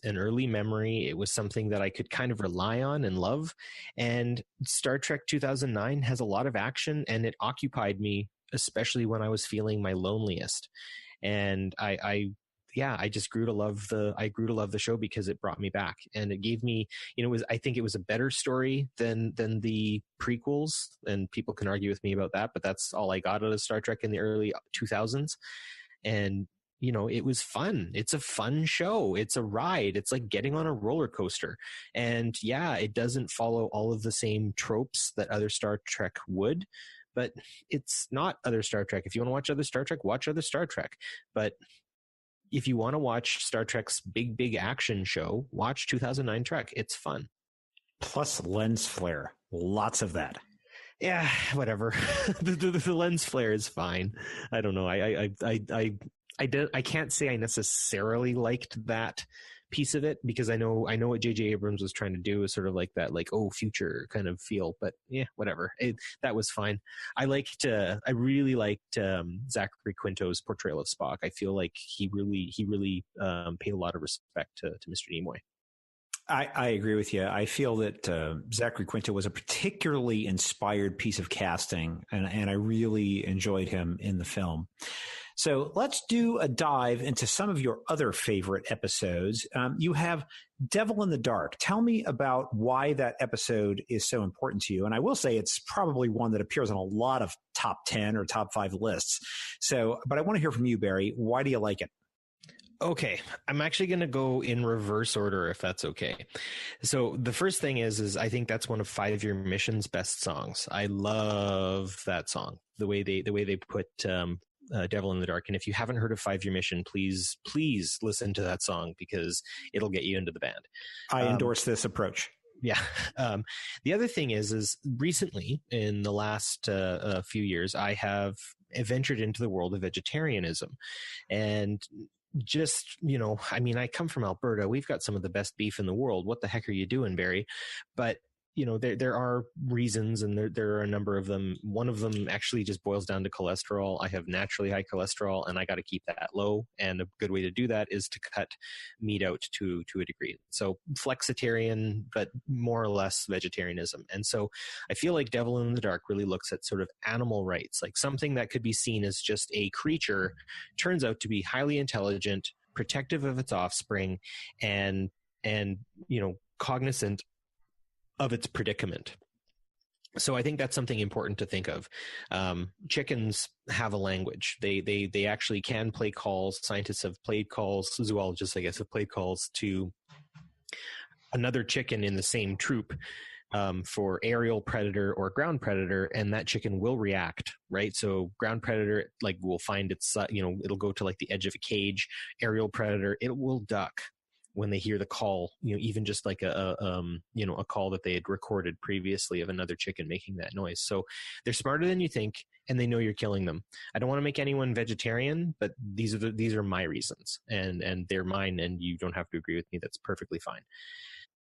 an early memory. It was something that I could kind of rely on and love. And Star Trek 2009 has a lot of action, and it occupied me, especially when I was feeling my loneliest. And I yeah, I just grew to love the show because it brought me back, and it gave me, I think it was a better story than the prequels, and people can argue with me about that, but that's all I got out of Star Trek in the early 2000s. And it was fun. It's a fun show. It's a ride. It's like getting on a roller coaster. And yeah, it doesn't follow all of the same tropes that other Star Trek would, but it's not other Star Trek. If you want to watch other Star Trek, watch other Star Trek. But if you want to watch Star Trek's big action show, watch 2009 Trek. It's fun. Plus lens flare. Lots of that. Yeah, whatever. the lens flare is fine. I don't know. I can't say I necessarily liked that piece of it, because I know what J.J. Abrams was trying to do is sort of like that, like, oh, future kind of feel. But yeah, whatever. That was fine. I really liked Zachary Quinto's portrayal of Spock. I feel like he really paid a lot of respect to Mr. Nimoy. I agree with you. I feel that Zachary Quinto was a particularly inspired piece of casting, and I really enjoyed him in the film. So let's do a dive into some of your other favorite episodes. You have Devil in the Dark. Tell me about why that episode is so important to you. And I will say it's probably one that appears on a lot of top 10 or top 5 lists. But I want to hear from you, Barry. Why do you like it? Okay, I'm actually going to go in reverse order, if that's okay. So the first thing is I think that's one of 5 Year Mission's best songs. I love that song, the way they put Devil in the Dark. And if you haven't heard of 5 Year Mission, please listen to that song, because it'll get you into the band. I endorse this approach. Yeah. The other thing is recently, in the last few years, I have ventured into the world of vegetarianism. And just, I come from Alberta. We've got some of the best beef in the world. What the heck are you doing, Barry? But there are reasons, and there are a number of them. One of them actually just boils down to cholesterol. I have naturally high cholesterol, and I got to keep that low. And a good way to do that is to cut meat out to a degree. So flexitarian, but more or less vegetarianism. And so I feel like Devil in the Dark really looks at sort of animal rights, like something that could be seen as just a creature turns out to be highly intelligent, protective of its offspring, and cognizant of its predicament. So I think that's something important to think of. Chickens have a language. They actually can play calls. Scientists have played calls. Zoologists, I guess, have played calls to another chicken in the same troop for aerial predator or ground predator, and that chicken will react, right? So ground predator, like, will find its, it'll go to like the edge of a cage. Aerial predator, it will duck when they hear the call, even just like a call that they had recorded previously of another chicken making that noise. So they're smarter than you think, and they know you're killing them. I don't want to make anyone vegetarian, but these are my reasons, and they're mine, and you don't have to agree with me. That's perfectly fine.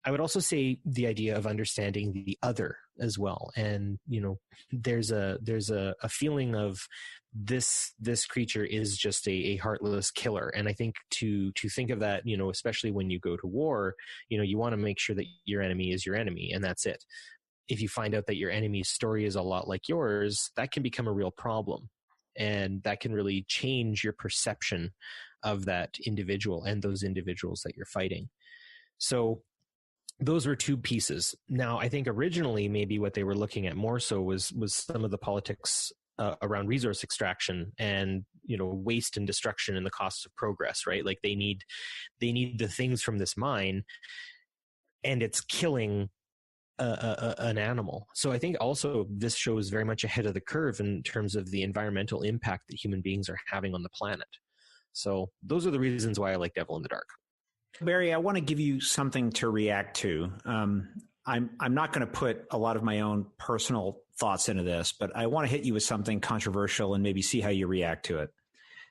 I would also say the idea of understanding the other as well. And, there's a feeling of this creature is just a heartless killer. And I think to think of that, especially when you go to war, you want to make sure that your enemy is your enemy, and that's it. If you find out that your enemy's story is a lot like yours, that can become a real problem. And that can really change your perception of that individual and those individuals that you're fighting. So those were 2 pieces. Now, I think originally maybe what they were looking at more so was some of the politics around resource extraction and, waste and destruction and the cost of progress, right? Like they need the things from this mine, and it's killing an animal. So I think also this show is very much ahead of the curve in terms of the environmental impact that human beings are having on the planet. So those are the reasons why I like Devil in the Dark. Barry, I want to give you something to react to. I'm not going to put a lot of my own personal thoughts into this, but I want to hit you with something controversial and maybe see how you react to it.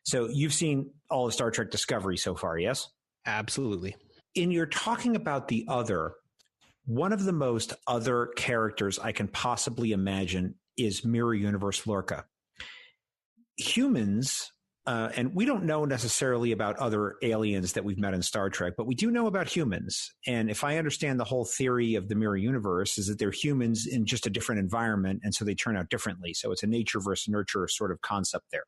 So you've seen all of Star Trek Discovery so far, yes? Absolutely. In your talking about the other, one of the most other characters I can possibly imagine is Mirror Universe Lorca. Humans, and we don't know necessarily about other aliens that we've met in Star Trek, but we do know about humans. And if I understand the whole theory of the Mirror Universe is that they're humans in just a different environment, and so they turn out differently. So it's a nature versus nurture sort of concept there.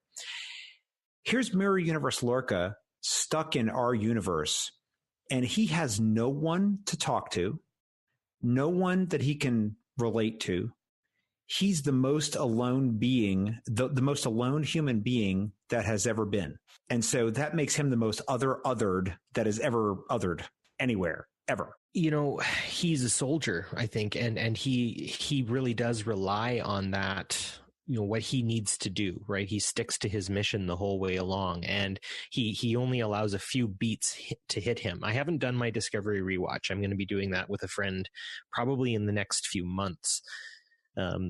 Here's Mirror Universe Lorca stuck in our universe, and he has no one to talk to, no one that he can relate to. He's the most alone being, the most alone human being that has ever been. And so that makes him the most othered that has ever othered anywhere, ever. You know, he's a soldier, I think, and he really does rely on that, you know, what he needs to do, right? He sticks to his mission the whole way along, and he only allows a few beats to hit him. I haven't done my Discovery rewatch. I'm going to be doing that with a friend probably in the next few months.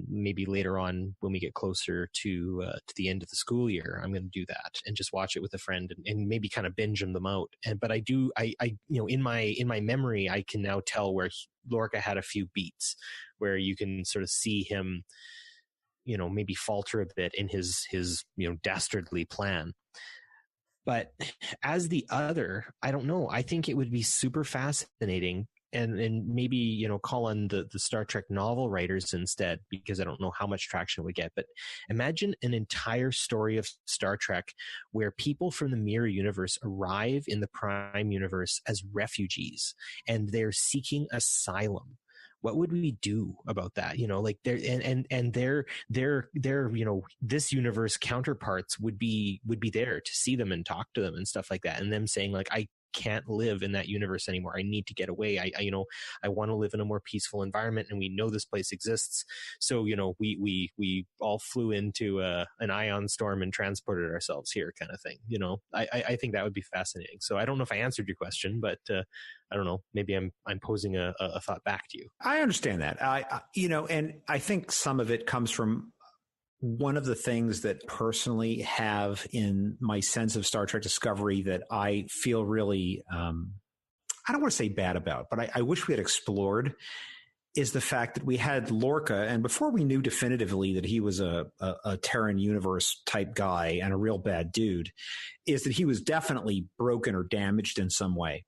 Maybe later on when we get closer to the end of the school year, I'm going to do that and just watch it with a friend and maybe kind of binge them out. But I you know, in my memory, I can now tell where Lorca had a few beats where you can sort of see him, you know, maybe falter a bit in his you know, dastardly plan. But as the other, I don't know. I think it would be super fascinating. And maybe, you know, call on the Star Trek novel writers instead, because I don't know how much traction it would get. But imagine an entire story of Star Trek where people from the Mirror universe arrive in the Prime universe as refugees and they're seeking asylum. What would we do about that? You know, like their you know, this universe counterparts would be there to see them and talk to them and stuff like that, and them saying like, I can't live in that universe anymore. I need to get away. I want to live in a more peaceful environment, and we know this place exists. So, you know, we all flew into an ion storm and transported ourselves here, kind of thing. You know, I think that would be fascinating. So I don't know if I answered your question, but I don't know. Maybe I'm posing a thought back to you. I understand that. You know, and I think some of it comes from one of the things that personally have in my sense of Star Trek Discovery that I feel really, I don't want to say bad about, but I wish we had explored, is the fact that we had Lorca, and before we knew definitively that he was a Terran universe type guy and a real bad dude, is that he was definitely broken or damaged in some way.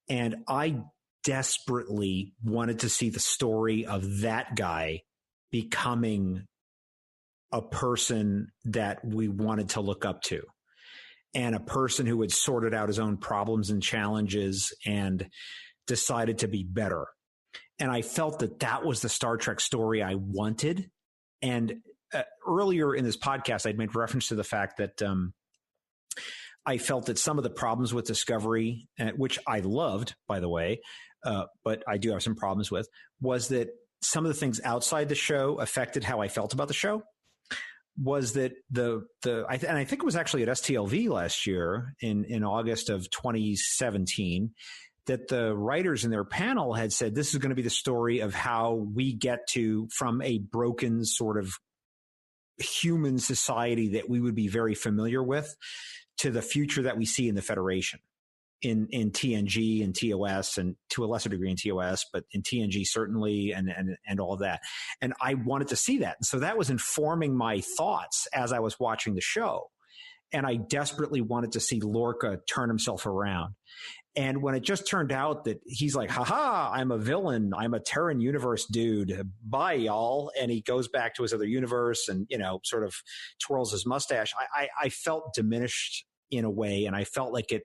And I desperately wanted to see the story of that guy becoming a person that we wanted to look up to, and a person who had sorted out his own problems and challenges and decided to be better. And I felt that that was the Star Trek story I wanted. And earlier in this podcast, I'd made reference to the fact that I felt that some of the problems with Discovery, which I loved, by the way, but I do have some problems with, was that some of the things outside the show affected how I felt about the show. Was that and I think it was actually at STLV last year in August of 2017 that the writers in their panel had said this is going to be the story of how we get to from a broken sort of human society that we would be very familiar with to the future that we see in the Federation. In TNG and TOS, and to a lesser degree in TOS, but in TNG certainly, and all of that. And I wanted to see that. And so that was informing my thoughts as I was watching the show. And I desperately wanted to see Lorca turn himself around. And when it just turned out that he's like, haha, I'm a villain. I'm a Terran universe dude. Bye, y'all. And he goes back to his other universe and, you know, sort of twirls his mustache. I felt diminished in a way. And I felt like it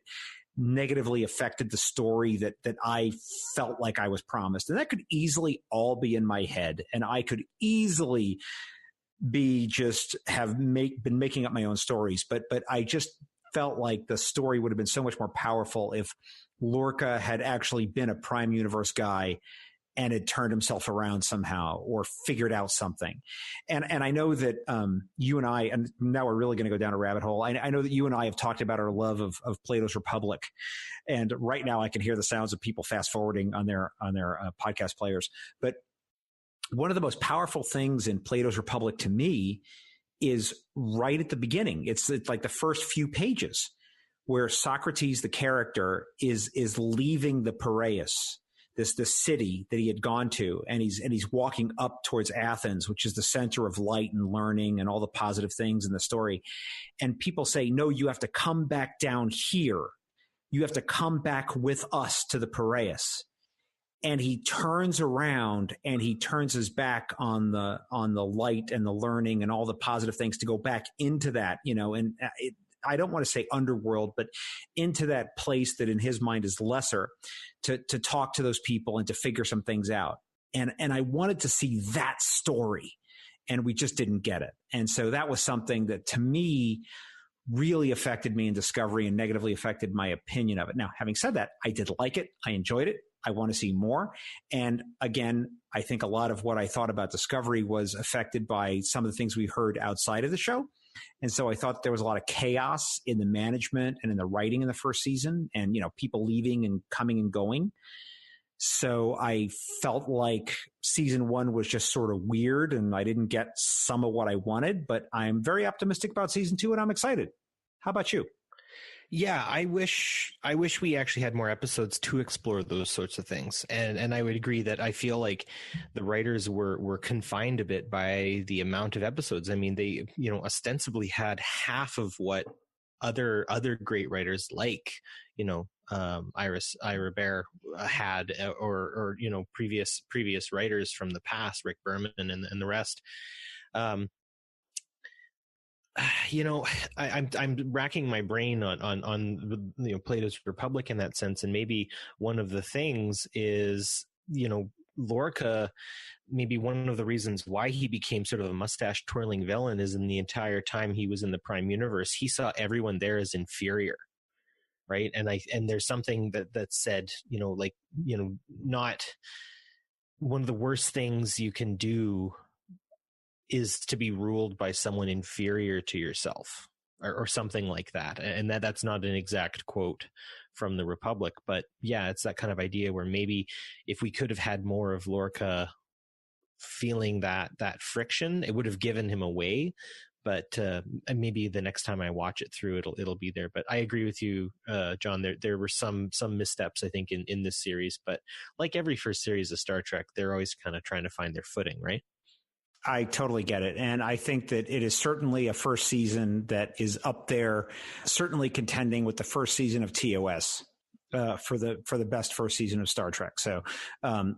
negatively affected the story that I felt like I was promised. And that could easily all be in my head. And I could easily be been making up my own stories. But I just felt like the story would have been so much more powerful if Lorca had actually been a Prime Universe guy and had turned himself around somehow or figured out something. And I know that you and I, and now we're really going to go down a rabbit hole. I know that you and I have talked about our love of Plato's Republic. And right now I can hear the sounds of people fast forwarding on their podcast players. But one of the most powerful things in Plato's Republic to me is right at the beginning. It's like the first few pages where Socrates, the character, is leaving the Piraeus, this city that he had gone to, and he's walking up towards Athens, which is the center of light and learning and all the positive things in the story. And people say, no, you have to come back down here. You have to come back with us to the Piraeus. And he turns around and he turns his back on the light and the learning and all the positive things to go back into that, you know, and I don't want to say underworld, but into that place that in his mind is lesser, to talk to those people and to figure some things out. And I wanted to see that story, and we just didn't get it. And so that was something that to me really affected me in Discovery and negatively affected my opinion of it. Now, having said that, I did like it. I enjoyed it. I want to see more. And again, I think a lot of what I thought about Discovery was affected by some of the things we heard outside of the show. And so I thought there was a lot of chaos in the management and in the writing in the first season, and, you know, people leaving and coming and going. So I felt like season 1 was just sort of weird, and I didn't get some of what I wanted, but I'm very optimistic about season 2, and I'm excited. How about you? Yeah, I wish we actually had more episodes to explore those sorts of things. And I would agree that I feel like the writers were confined a bit by the amount of episodes. I mean, they, you know, ostensibly had half of what other great writers like, you know, Ira Bear had, or you know, previous writers from the past, Rick Berman and the rest. You know, I'm racking my brain on you know, Plato's Republic in that sense, and maybe one of the things is, you know, Lorca, maybe one of the reasons why he became sort of a mustache twirling villain is in the entire time he was in the Prime Universe, he saw everyone there as inferior, right? And there's something that said, you know, like, you know, not one of the worst things you can do is to be ruled by someone inferior to yourself, or something like that. And that's not an exact quote from the Republic, but yeah, it's that kind of idea where maybe if we could have had more of Lorca feeling that friction, it would have given him away. But maybe the next time I watch it through, it'll be there. But I agree with you, John. There were some missteps, I think, in this series. But like every first series of Star Trek, they're always kind of trying to find their footing, right? I totally get it. And I think that it is certainly a first season that is up there, certainly contending with the first season of TOS. For the best first season of Star Trek. So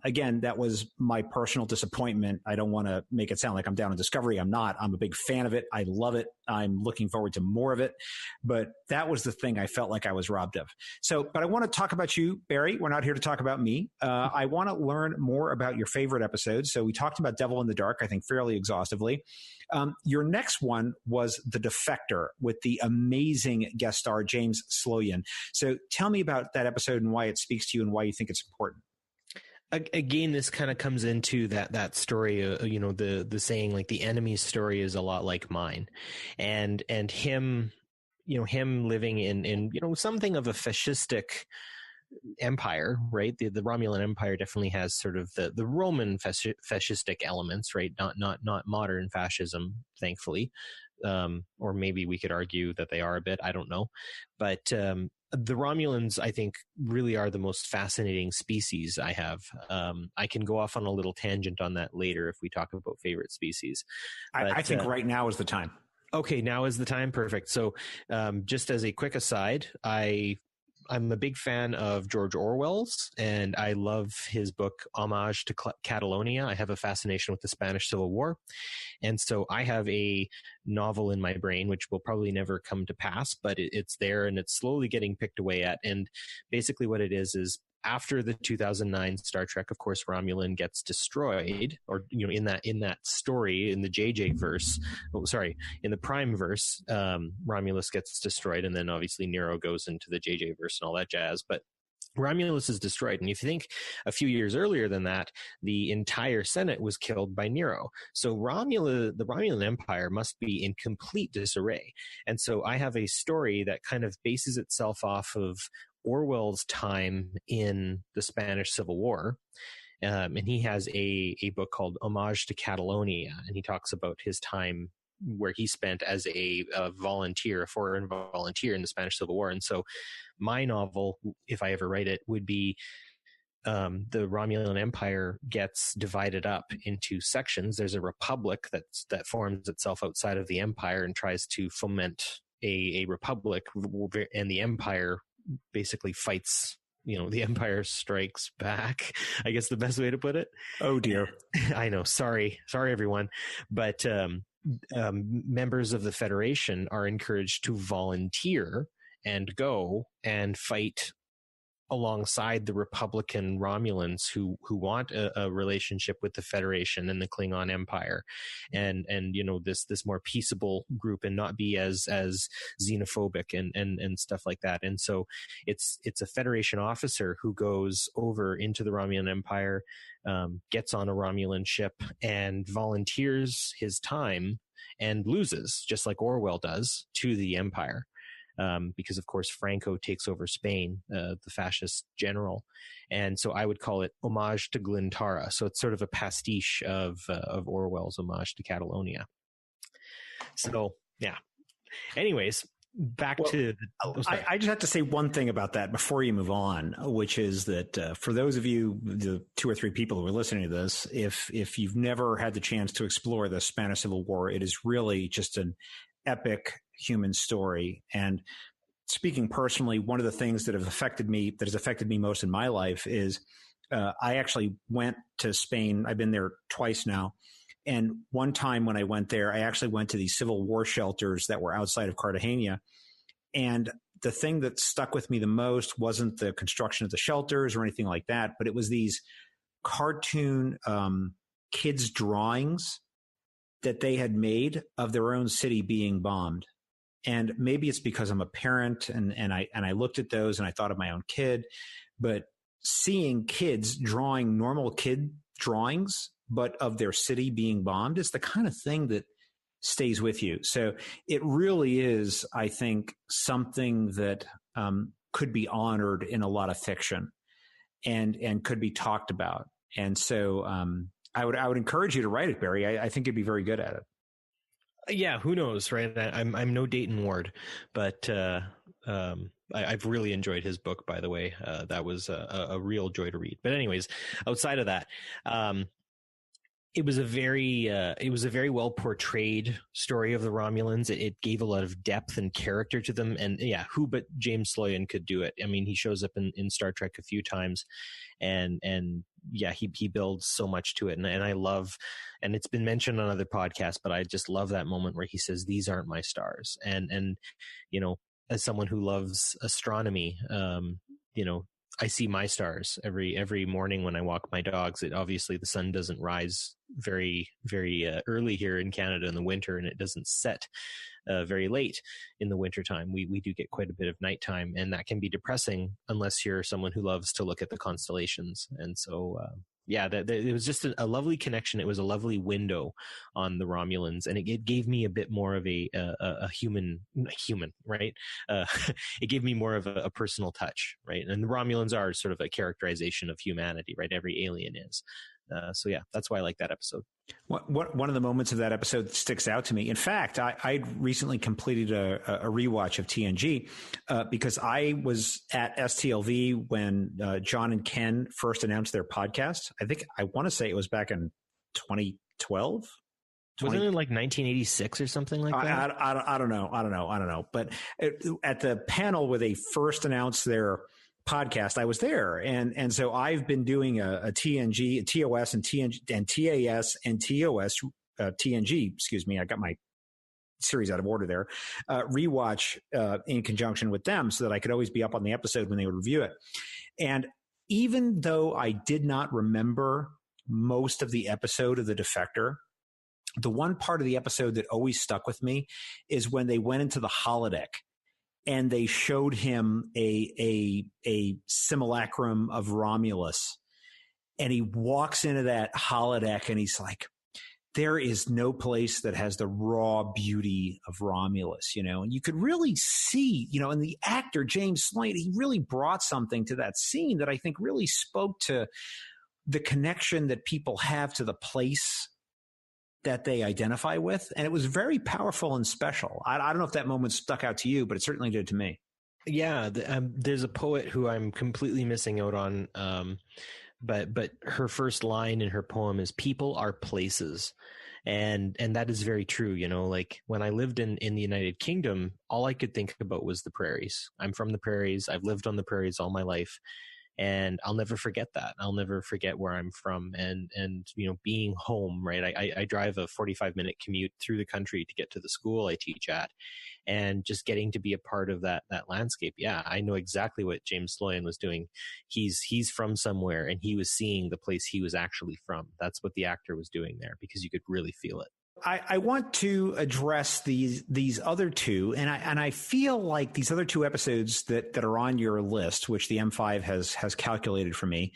again, that was my personal disappointment. I don't want to make it sound like I'm down on Discovery. I'm not. I'm a big fan of it. I love it. I'm looking forward to more of it. But that was the thing I felt like I was robbed of. So, but I want to talk about you, Barry. We're not here to talk about me. I want to learn more about your favorite episodes. So we talked about Devil in the Dark, I think, fairly exhaustively. Your next one was The Defector with the amazing guest star, James Sloyan. So tell me about that episode and why it speaks to you and why you think it's important. Again, this kind of comes into that story, you know, the saying, like, the enemy's story is a lot like mine, and him, you know, him living in, you know, something of a fascistic empire, right? The Romulan Empire definitely has sort of the Roman fascistic elements, right? Not modern fascism, thankfully. Or maybe we could argue that they are a bit, I don't know. But the Romulans, I think, really are the most fascinating species I have. I can go off on a little tangent on that later if we talk about favorite species. But, I think right now is the time. Okay, now is the time. Perfect. So just as a quick aside, I'm a big fan of George Orwell's, and I love his book, Homage to Catalonia. I have a fascination with the Spanish Civil War. And so I have a novel in my brain, which will probably never come to pass, but it's there and it's slowly getting picked away at. And basically what it is after the 2009 Star Trek, of course, Romulan gets destroyed, or, you know, in that story, in the JJ verse, in the Prime verse, Romulus gets destroyed, and then obviously Nero goes into the JJ verse and all that jazz. But Romulus is destroyed. And if you think a few years earlier than that, the entire Senate was killed by Nero. So the Romulan Empire must be in complete disarray. And so I have a story that kind of bases itself off of Orwell's time in the Spanish Civil War. And he has a book called Homage to Catalonia. And he talks about his time where he spent as a volunteer, a foreign volunteer in the Spanish Civil War. And so my novel, if I ever write it, would be the Romulan Empire gets divided up into sections. There's a republic that forms itself outside of the empire and tries to foment a republic, and the empire basically fights. You know, the empire strikes back, I guess the best way to put it. Oh dear. I know. Sorry everyone. But members of the Federation are encouraged to volunteer and go and fight alongside the Republican Romulans who want a relationship with the Federation and the Klingon Empire, and this more peaceable group, and not be as xenophobic and stuff like that. And so it's a Federation officer who goes over into the Romulan Empire, gets on a Romulan ship and volunteers his time and loses, just like Orwell does, to the Empire. Because, of course, Franco takes over Spain, the fascist general. And so I would call it Homage to Glintara. So it's sort of a pastiche of Orwell's Homage to Catalonia. So, yeah. Anyways, to... I just have to say one thing about that before you move on, which is that for those of you, the 2 or 3 people who are listening to this, if you've never had the chance to explore the Spanish Civil War, it is really just an epic human story. And speaking personally, one of the things that has affected me most in my life is I actually went to Spain. I've been there twice now. And one time when I went there, I actually went to these Civil War shelters that were outside of Cartagena. And the thing that stuck with me the most wasn't the construction of the shelters or anything like that, but it was these cartoon kids' drawings that they had made of their own city being bombed. And maybe it's because I'm a parent and I looked at those and I thought of my own kid, but seeing kids drawing normal kid drawings, but of their city being bombed, is the kind of thing that stays with you. So it really is, I think, something that could be honored in a lot of fiction and could be talked about. And so I would encourage you to write it, Barry. I think you'd be very good at it. Yeah, who knows, right? I'm no Dayton Ward, but I've really enjoyed his book, by the way. That was a real joy to read. But anyways, outside of that, it was a very well portrayed story of the Romulans. It gave a lot of depth and character to them. And yeah, who but James Sloyan could do it? I mean, he shows up in Star Trek a few times, and yeah, he builds so much to it. And I love, and it's been mentioned on other podcasts, but I just love that moment where he says, "These aren't my stars." And as someone who loves astronomy, I see my stars every morning when I walk my dogs. Obviously the sun doesn't rise very, very early here in Canada in the winter, and it doesn't set very late in the wintertime. We do get quite a bit of nighttime, and that can be depressing unless you're someone who loves to look at the constellations. And so, it was just a lovely connection. It was a lovely window on the Romulans, and it gave me a bit more of a human, right? It gave me more of a personal touch, right? And the Romulans are sort of a characterization of humanity, right? Every alien is. So yeah, that's why I like that episode. One of the moments of that episode that sticks out to me. In fact, I recently completed a rewatch of TNG because I was at STLV when John and Ken first announced their podcast. I want to say it was back in 2012. Wasn't it like 1986 or something like that? I don't know. But at the panel where they first announced their podcast, I was there, and so I've been doing a TNG, a TOS, and TNG, and TAS and TOS, TNG. Excuse me, I got my series out of order there. Rewatch in conjunction with them, so that I could always be up on the episode when they would review it. And even though I did not remember most of the episode of The Defector, the one part of the episode that always stuck with me is when they went into the holodeck and they showed him a simulacrum of Romulus, and he walks into that holodeck and he's like, there is no place that has the raw beauty of Romulus, and you could really see, and the actor, James Slade, he really brought something to that scene that I think really spoke to the connection that people have to the place that they identify with. And it was very powerful and special. I don't know if that moment stuck out to you, but it certainly did to me. Yeah. There's a poet who I'm completely missing out on. But her first line in her poem is "People are places." And that is very true. Like when I lived in the United Kingdom, all I could think about was the prairies. I'm from the prairies. I've lived on the prairies all my life. And I'll never forget that. I'll never forget where I'm from, and being home, right? I drive a 45-minute commute through the country to get to the school I teach at, and just getting to be a part of that landscape. Yeah, I know exactly what James Sloyan was doing. He's from somewhere, and he was seeing the place he was actually from. That's what the actor was doing there, because you could really feel it. I want to address these other two, and I feel like these other two episodes that are on your list, which the M5 has calculated for me,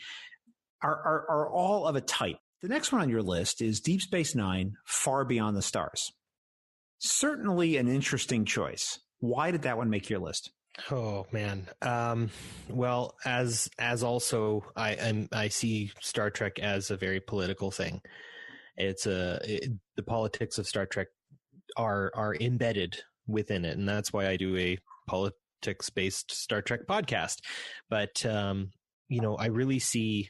are all of a type. The next one on your list is Deep Space Nine: Far Beyond the Stars. Certainly an interesting choice. Why did that one make your list? Oh man. Well, as also I see Star Trek as a very political thing. The politics of Star Trek are embedded within it, and that's why I do a politics-based Star Trek podcast. But I really see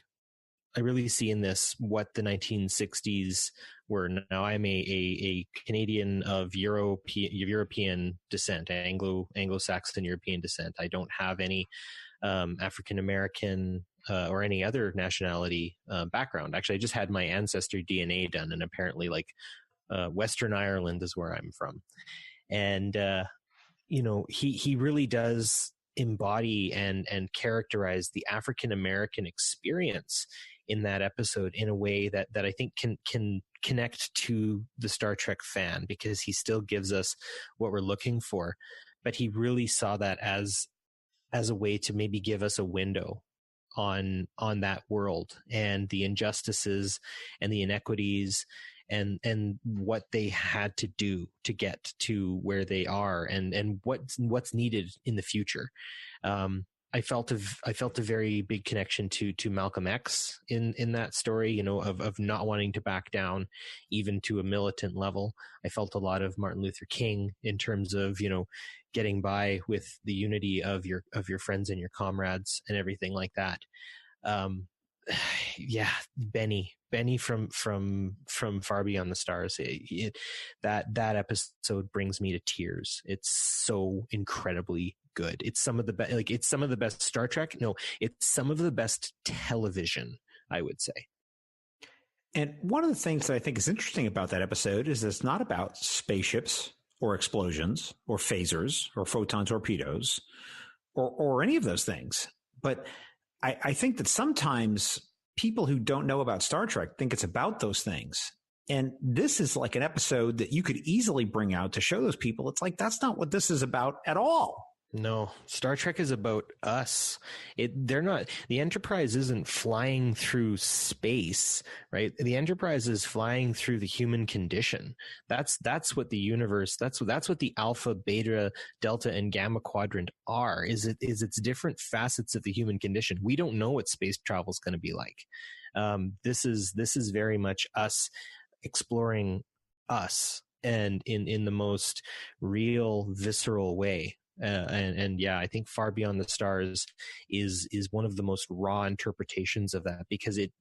in this what the 1960s were. Now, I'm a Canadian of European descent, Anglo-Saxon European descent. I don't have any African American or any other nationality background. Actually, I just had my ancestry DNA done, and apparently, Western Ireland is where I'm from. And he really does embody and characterize the African American experience in that episode in a way that I think can connect to the Star Trek fan, because he still gives us what we're looking for, but he really saw that as a way to maybe give us a window on that world and the injustices and the inequities and what they had to do to get to where they are, and what's needed in the future. I felt a very big connection to Malcolm X in that story, of not wanting to back down even to a militant level. I felt a lot of Martin Luther King in terms of, getting by with the unity of your friends and your comrades and everything like that. Yeah, Benny from Far Beyond the Stars. That episode brings me to tears. It's so incredibly good. It's some of the best. It's some of the best Star Trek. No, it's some of the best television, I would say. And one of the things that I think is interesting about that episode is it's not about spaceships or explosions or phasers or photon torpedoes or any of those things. But I think that sometimes people who don't know about Star Trek think it's about those things. And this is like an episode that you could easily bring out to show those people. It's like, that's not what this is about at all. No, Star Trek is about us. The Enterprise isn't flying through space, right? The Enterprise is flying through the human condition. That's what the universe, that's what the alpha, beta, delta, and gamma quadrant are, is it's different facets of the human condition. We don't know what space travel is going to be like. This is very much us exploring us, and in the most real, visceral way. And yeah, I think Far Beyond the Stars is one of the most raw interpretations of that, because it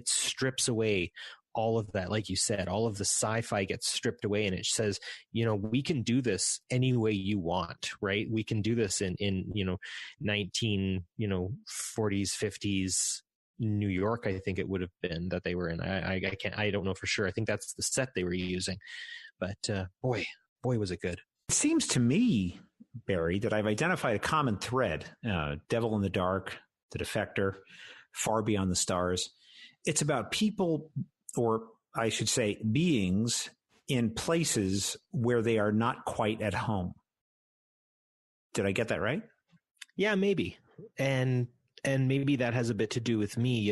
strips away all of that. Like you said, all of the sci-fi gets stripped away, and it says, we can do this any way you want, right? We can do this in 1940s, 50s New York, I think it would have been that they were in. I don't know for sure. I think that's the set they were using, but boy, was it good. It seems to me, Barry, that I've identified a common thread. Devil in the Dark, The Defector, Far Beyond the Stars. It's about people, or I should say beings, in places where they are not quite at home. Did I get that right? Yeah, maybe. And maybe that has a bit to do with me,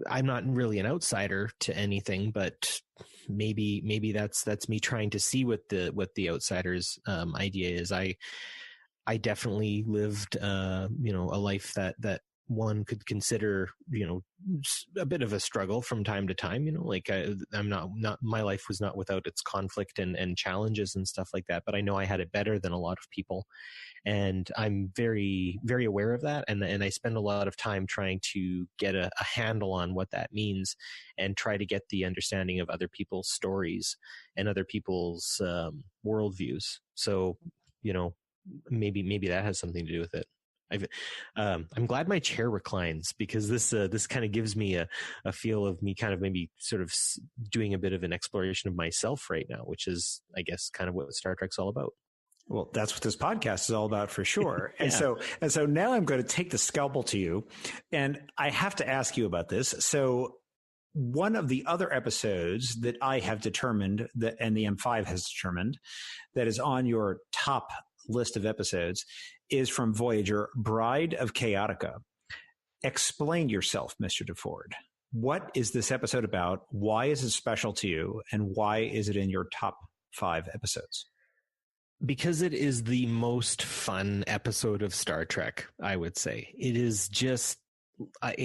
I'm not really an outsider to anything, but maybe that's me trying to see what the outsider's idea is. I definitely lived a life that one could consider a bit of a struggle from time to time. I'm not my life was not without its conflict and challenges and stuff like that, but I know I had it better than a lot of people. And I'm very, very aware of that. And I spend a lot of time trying to get a handle on what that means, and try to get the understanding of other people's stories and other people's worldviews. So, maybe that has something to do with it. I'm glad my chair reclines, because this kind of gives me a feel of me kind of maybe sort of doing a bit of an exploration of myself right now, which is, I guess, kind of what Star Trek's all about. Well, that's what this podcast is all about, for sure. Yeah. And so now I'm going to take the scalpel to you, and I have to ask you about this. So one of the other episodes that I have determined that, and the M5 has determined, that is on your top list of episodes is from Voyager, Bride of Chaotica. Explain yourself, Mr. DeFord. What is this episode about? Why is it special to you? And why is it in your top 5 episodes? Because it is the most fun episode of Star Trek, I would say. It is just like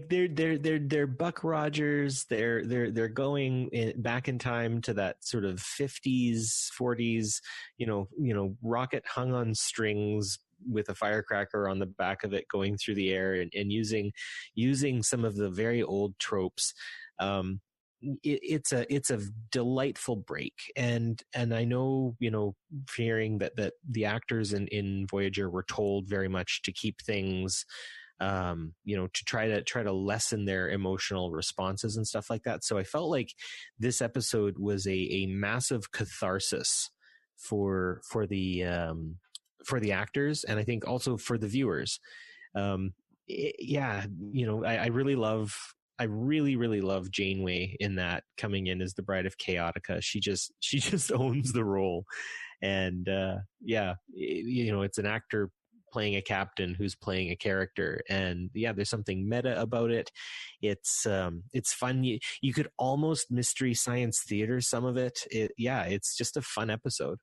they're Buck Rogers. They're going back in time to that sort of 50s, 40s, you know, rocket hung on strings with a firecracker on the back of it going through the air, and using some of the very old tropes. It's a delightful break, and I know, you know, fearing that the actors in Voyager were told very much to keep things, you know, to try to lessen their emotional responses and stuff like that. So I felt like this episode was a massive catharsis for the actors, and I think also for the viewers. Yeah, you know, I really love Janeway in that, coming in as the Bride of Chaotica. She just owns the role. And yeah, you know, it's an actor playing a captain who's playing a character, and yeah, there's something meta about it. It's fun. You could almost Mystery Science Theater some of it. It's just a fun episode.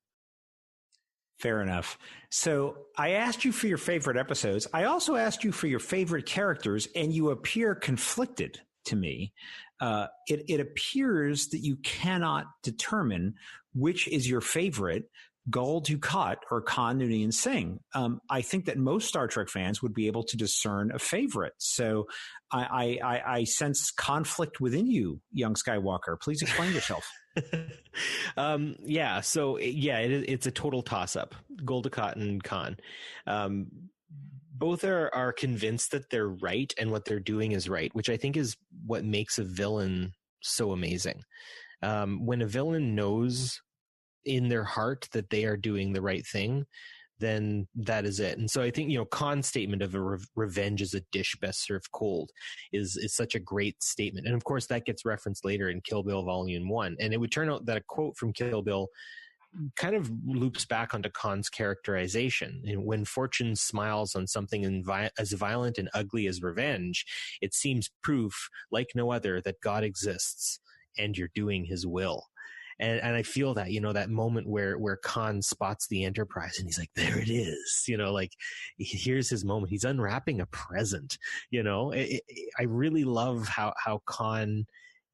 Fair enough. So I asked you for your favorite episodes. I also asked you for your favorite characters, and you appear conflicted to me. It appears that you cannot determine which is your favorite, Gul Dukat or Khan Noonien Singh. I think that most Star Trek fans would be able to discern a favorite. So I sense conflict within you, young Skywalker. Please explain yourself. It's a total toss-up. Gul Dukat and Khan. Both are convinced that they're right and what they're doing is right, which I think is what makes a villain so amazing. When a villain knows in their heart that they are doing the right thing, then that is it. And so I think, you know, Khan's statement of revenge is a dish best served cold is such a great statement. And of course that gets referenced later in Kill Bill Volume 1. And it would turn out that a quote from Kill Bill kind of loops back onto Khan's characterization. And when fortune smiles on something as violent and ugly as revenge, it seems proof like no other that God exists and you're doing his will. And I feel that, you know, that moment where Khan spots the Enterprise and he's like, there it is, you know, like here's his moment. He's unwrapping a present, you know. I really love how Khan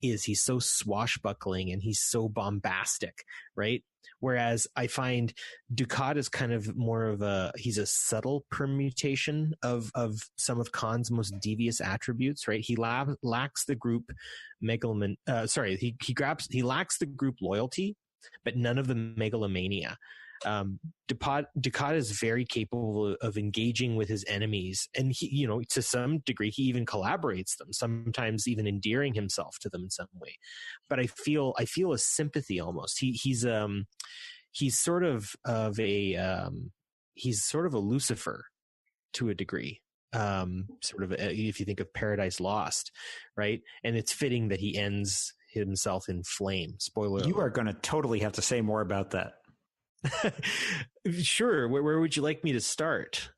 is. He's so swashbuckling and he's so bombastic, right? Whereas I find Dukat is kind of more of he's a subtle permutation of some of Khan's most devious attributes, right? He lacks the group he lacks the group loyalty, but none of the megalomania. Dukat is very capable of engaging with his enemies, and he, you know, to some degree, he even collaborates them, sometimes even endearing himself to them in some way. But I feel a sympathy almost. He's sort of a Lucifer to a degree. If you think of Paradise Lost, right? And it's fitting that he ends himself in flame. Spoiler. You are going to totally have to say more about that. Sure. Where would you like me to start?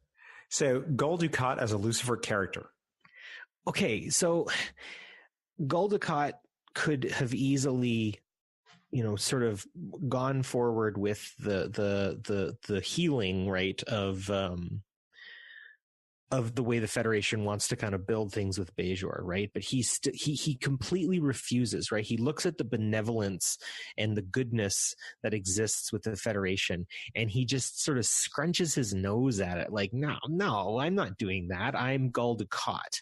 So Gul Dukat as a Lucifer character. Okay, so Gul Dukat could have easily, you know, sort of gone forward with the healing, right, of the way the Federation wants to kind of build things with Bajor, right? But he completely refuses, right? He looks at the benevolence and the goodness that exists with the Federation, and he just sort of scrunches his nose at it, like, no, I'm not doing that. I'm Gul Dukat,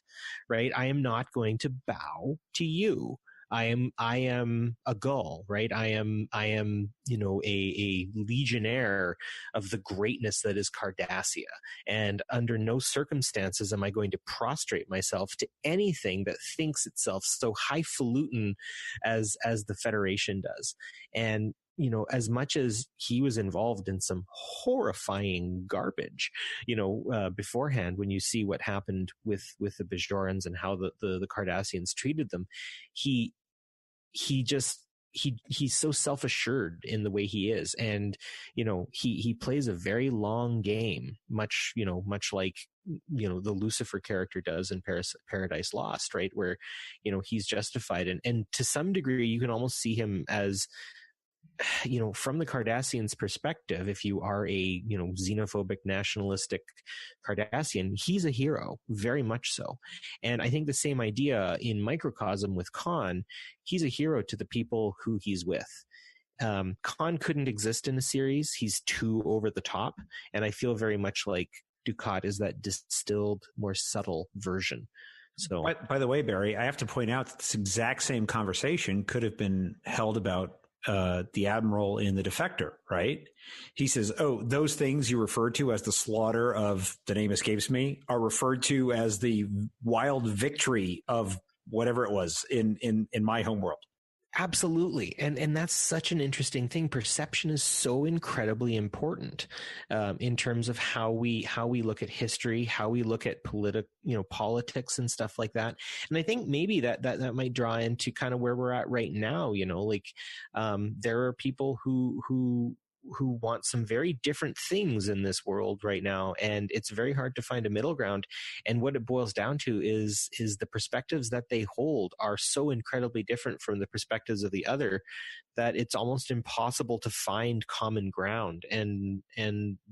right? I am not going to bow to you. I am a gull, right? I am, a legionnaire of the greatness that is Cardassia. And under no circumstances am I going to prostrate myself to anything that thinks itself so highfalutin as the Federation does. And as much as he was involved in some horrifying garbage, beforehand, when you see what happened with the Bajorans and how the Cardassians treated them, he's so self-assured in the way he is. And, he plays a very long game, much like, the Lucifer character does in Paradise Lost, right? Where, he's justified. And to some degree, you can almost see him as, from the Cardassians' perspective, if you are a, xenophobic, nationalistic Cardassian, he's a hero, very much so. And I think the same idea in Microcosm with Khan, he's a hero to the people who he's with. Khan couldn't exist in a series. He's too over the top. And I feel very much like Dukat is that distilled, more subtle version. So, by the way, Barry, I have to point out that this exact same conversation could have been held about the admiral in The Defector, right? He says, oh, those things you referred to as the slaughter of, the name escapes me, are referred to as the wild victory of whatever it was in my homeworld. Absolutely. And that's such an interesting thing. Perception is so incredibly important in terms of how we look at history, how we look at politics and stuff like that. And I think maybe that might draw into kind of where we're at right now. There are people who want some very different things in this world right now, and it's very hard to find a middle ground. And what it boils down to is the perspectives that they hold are so incredibly different from the perspectives of the other that it's almost impossible to find common ground, and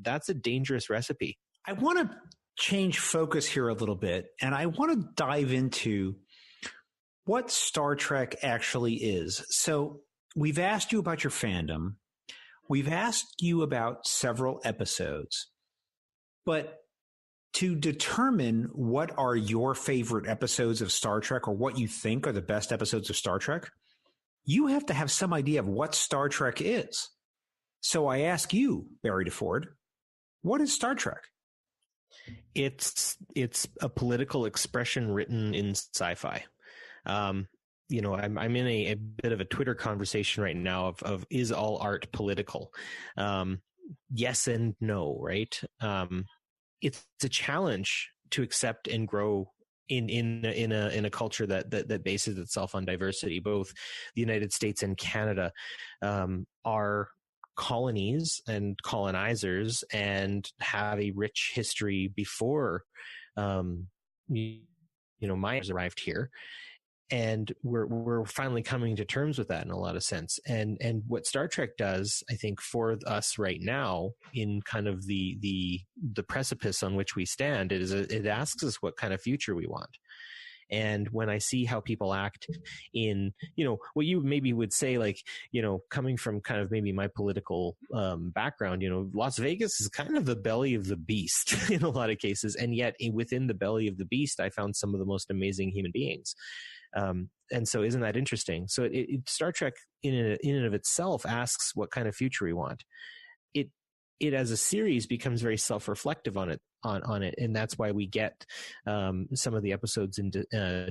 that's a dangerous recipe. I want to change focus here a little bit, and I want to dive into what Star Trek actually is. So we've asked you about your fandom. We've asked you about several episodes, but to determine what are your favorite episodes of Star Trek or what you think are the best episodes of Star Trek, you have to have some idea of what Star Trek is. So I ask you, Barry DeFord, what is Star Trek? It's a political expression written in sci-fi. I'm in a bit of a Twitter conversation right now of is all art political? Yes and no, right? It's a challenge to accept and grow in a culture that bases itself on diversity. Both the United States and Canada are colonies and colonizers and have a rich history before miners arrived here. And we're finally coming to terms with that in a lot of sense. And what Star Trek does, I think, for us right now, in kind of the precipice on which we stand, it asks us what kind of future we want. And when I see how people act in, what you maybe would say, like, coming from kind of maybe my political background, Las Vegas is kind of the belly of the beast in a lot of cases. And yet within the belly of the beast, I found some of the most amazing human beings. And so isn't that interesting? So Star Trek in and of itself asks what kind of future we want. It as a series becomes very self-reflective on it, and that's why we get some of the episodes in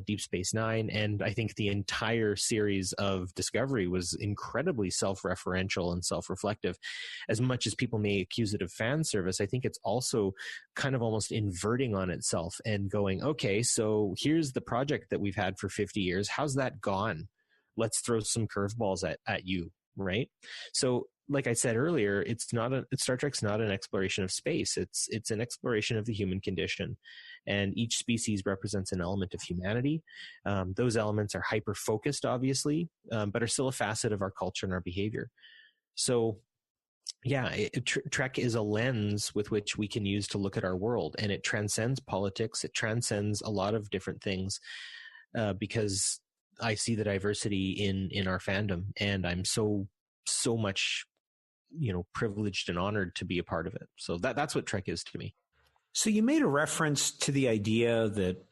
Deep Space Nine, and I think the entire series of Discovery was incredibly self-referential and self-reflective. As much as people may accuse it of fan service, I think it's also kind of almost inverting on itself and going, okay, so here's the project that we've had for 50 years. How's that gone? Let's throw some curveballs at you, right? So, like I said earlier, Star Trek's not an exploration of space. It's an exploration of the human condition, and each species represents an element of humanity. Those elements are hyper focused, obviously, but are still a facet of our culture and our behavior. So, yeah, Trek is a lens with which we can use to look at our world, and it transcends politics. It transcends a lot of different things because I see the diversity in our fandom, and I'm so much privileged and honored to be a part of it. So that's what Trek is to me. So you made a reference to the idea that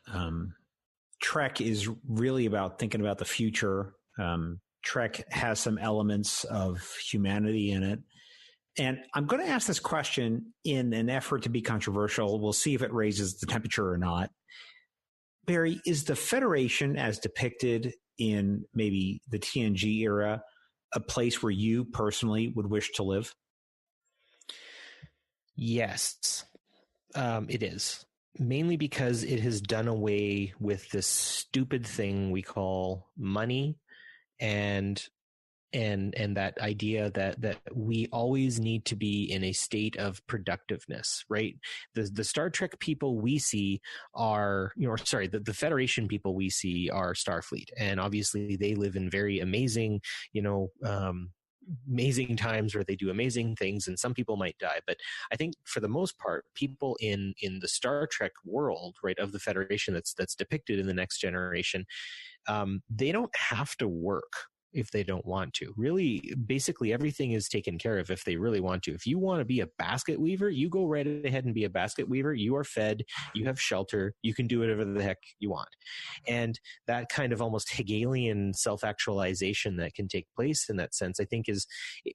Trek is really about thinking about the future Trek has some elements of humanity in it. And I'm going to ask this question in an effort to be controversial. We'll see if it raises the temperature or not. Barry, is the Federation, as depicted in maybe the TNG era, a place where you personally would wish to live? Yes, it is. Mainly because it has done away with this stupid thing we call money and that idea that we always need to be in a state of productiveness, right? The Star Trek people we see are, the Federation people we see are Starfleet, and obviously they live in very amazing, amazing times where they do amazing things, and some people might die. But I think for the most part, people in the Star Trek world, right, of the Federation that's depicted in the Next Generation, they don't have to work if they don't want to. Really, basically everything is taken care of if they really want to. If you want to be a basket weaver, you go right ahead and be a basket weaver. You are fed, you have shelter, you can do whatever the heck you want. And that kind of almost Hegelian self-actualization that can take place in that sense, I think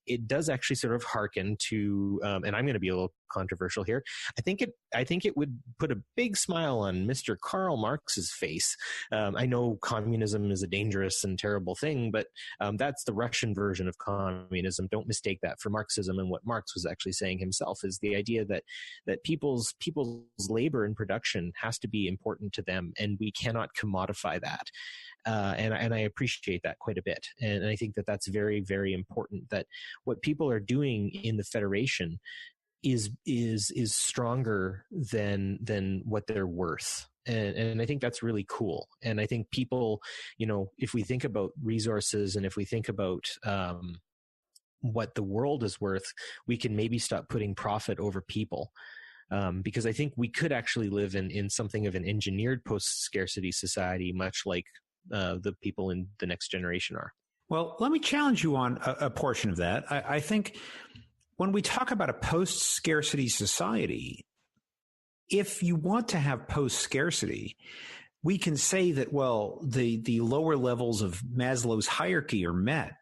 it does actually sort of hearken to, and I'm going to be a little controversial here. I think it would put a big smile on Mr. Karl Marx's face. I know communism is a dangerous and terrible thing, but that's the Russian version of communism. Don't mistake that for Marxism. And what Marx was actually saying himself is the idea that people's labor and production has to be important to them, and we cannot commodify that. And I appreciate that quite a bit. And I think that that's very, very important, that what people are doing in the Federation is stronger than what they're worth. And I think that's really cool. And I think people, if we think about resources and if we think about what the world is worth, we can maybe stop putting profit over people. Because I think we could actually live in something of an engineered post-scarcity society, much like the people in the Next Generation are. Well, let me challenge you on a portion of that. I think when we talk about a post-scarcity society, if you want to have post-scarcity, we can say that, well, the lower levels of Maslow's hierarchy are met.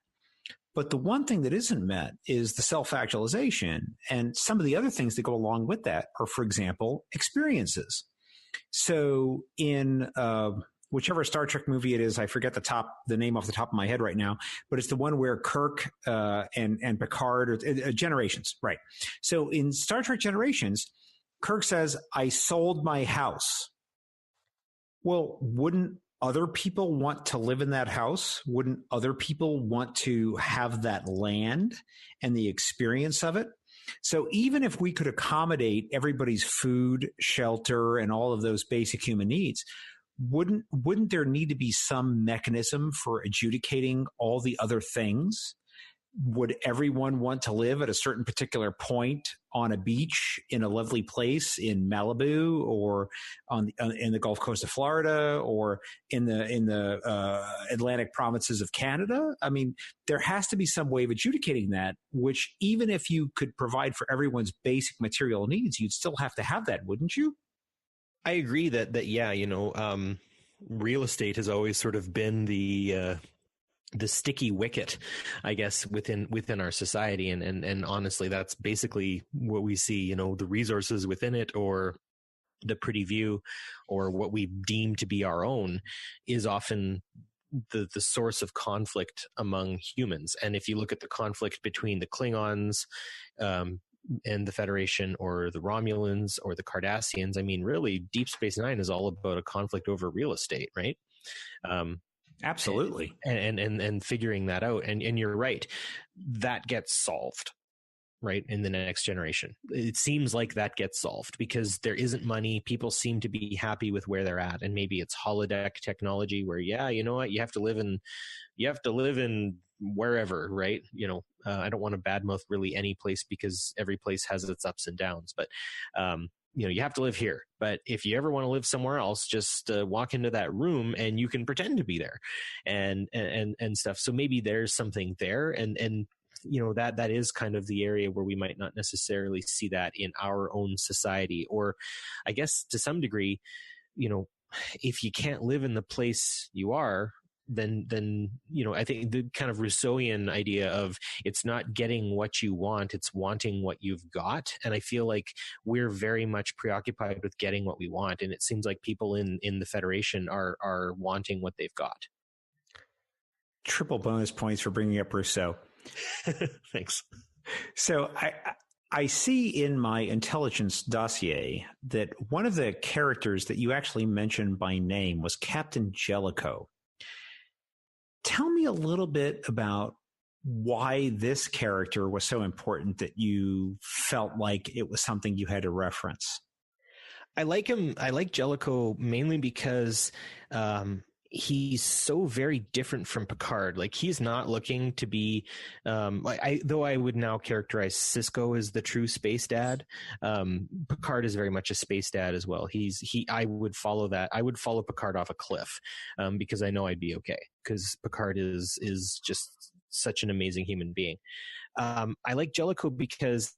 But the one thing that isn't met is the self-actualization. And some of the other things that go along with that are, for example, experiences. So in whichever Star Trek movie it is, I forget the name off the top of my head right now, but it's the one where Kirk and Picard, Generations, right? So in Star Trek Generations, Kirk says, "I sold my house." Well, wouldn't other people want to live in that house? Wouldn't other people want to have that land and the experience of it? So even if we could accommodate everybody's food, shelter, and all of those basic human needs, wouldn't there need to be some mechanism for adjudicating all the other things? Would everyone want to live at a certain particular point on a beach in a lovely place in Malibu, or in the Gulf Coast of Florida, or in the Atlantic provinces of Canada? I mean, there has to be some way of adjudicating that, which even if you could provide for everyone's basic material needs, you'd still have to have that, wouldn't you? I agree that yeah, real estate has always sort of been the sticky wicket, I guess, within our society, and honestly, that's basically what we see. The resources within it, or the pretty view, or what we deem to be our own, is often the source of conflict among humans. And if you look at the conflict between the Klingons and the Federation, or the Romulans, or the Cardassians, I mean, really, Deep Space Nine is all about a conflict over real estate, right? Absolutely. And figuring that out. And you're right, that gets solved, right, in the Next Generation. It seems like that gets solved because there isn't money. People seem to be happy with where they're at. And maybe it's holodeck technology where, yeah, you know what, you have to live in wherever, right? I don't want to badmouth really any place, because every place has its ups and downs, but you have to live here. But if you ever want to live somewhere else, just walk into that room and you can pretend to be there and stuff. So maybe there's something there. And that is kind of the area where we might not necessarily see that in our own society. Or I guess to some degree, if you can't live in the place you are, then I think the kind of Rousseauian idea of it's not getting what you want, it's wanting what you've got. And I feel like we're very much preoccupied with getting what we want, and it seems like people in the Federation are wanting what they've got. Triple bonus points for bringing up Rousseau. Thanks. So I see in my intelligence dossier that one of the characters that you actually mentioned by name was Captain Jellicoe. Tell me a little bit about why this character was so important that you felt like it was something you had to reference. I like him. I like Jellicoe mainly because he's so very different from Picard. Like, he's not looking to be, though I would now characterize Sisko as the true space dad. Picard is very much a space dad as well. I would follow that. I would follow Picard off a cliff, because I know I'd be okay, because Picard is just such an amazing human being. I like Jellicoe because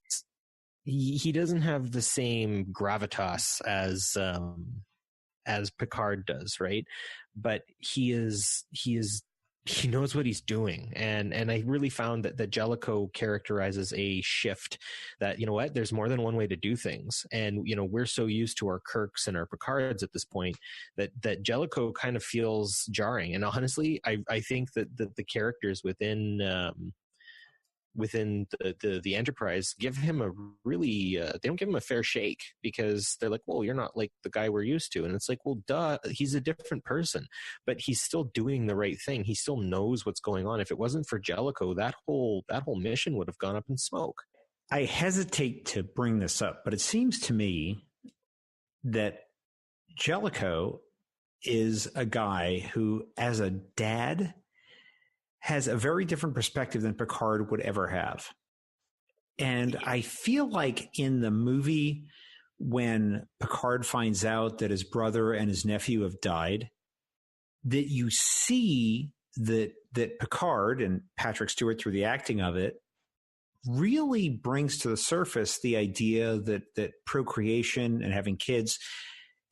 he doesn't have the same gravitas as Picard does, right? But he knows what he's doing. And I really found that Jellicoe characterizes a shift that, there's more than one way to do things. And, we're so used to our Kirks and our Picards at this point that Jellicoe kind of feels jarring. And honestly, I think that the characters within the Enterprise give him a really they don't give him a fair shake, because they're like, well, you're not like the guy we're used to. And it's like, well, duh, he's a different person, but he's still doing the right thing. He still knows what's going on. If it wasn't for Jellicoe, that whole mission would have gone up in smoke. I hesitate to bring this up, but it seems to me that Jellicoe is a guy who, as a dad, has a very different perspective than Picard would ever have. And I feel like in the movie, when Picard finds out that his brother and his nephew have died, that you see that Picard, and Patrick Stewart through the acting of it, really brings to the surface the idea that procreation and having kids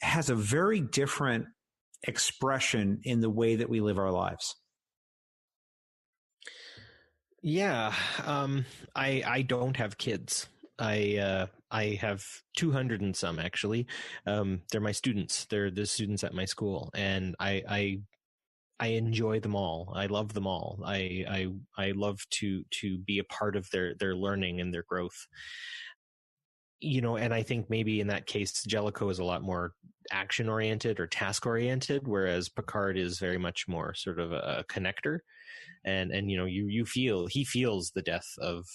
has a very different expression in the way that we live our lives. Yeah, I don't have kids. I have 200 and some, actually. They're my students. They're the students at my school, and I enjoy them all. I love them all. I love to be a part of their learning and their growth. And I think maybe in that case, Jellicoe is a lot more action oriented or task oriented, whereas Picard is very much more sort of a connector. And he feels the death of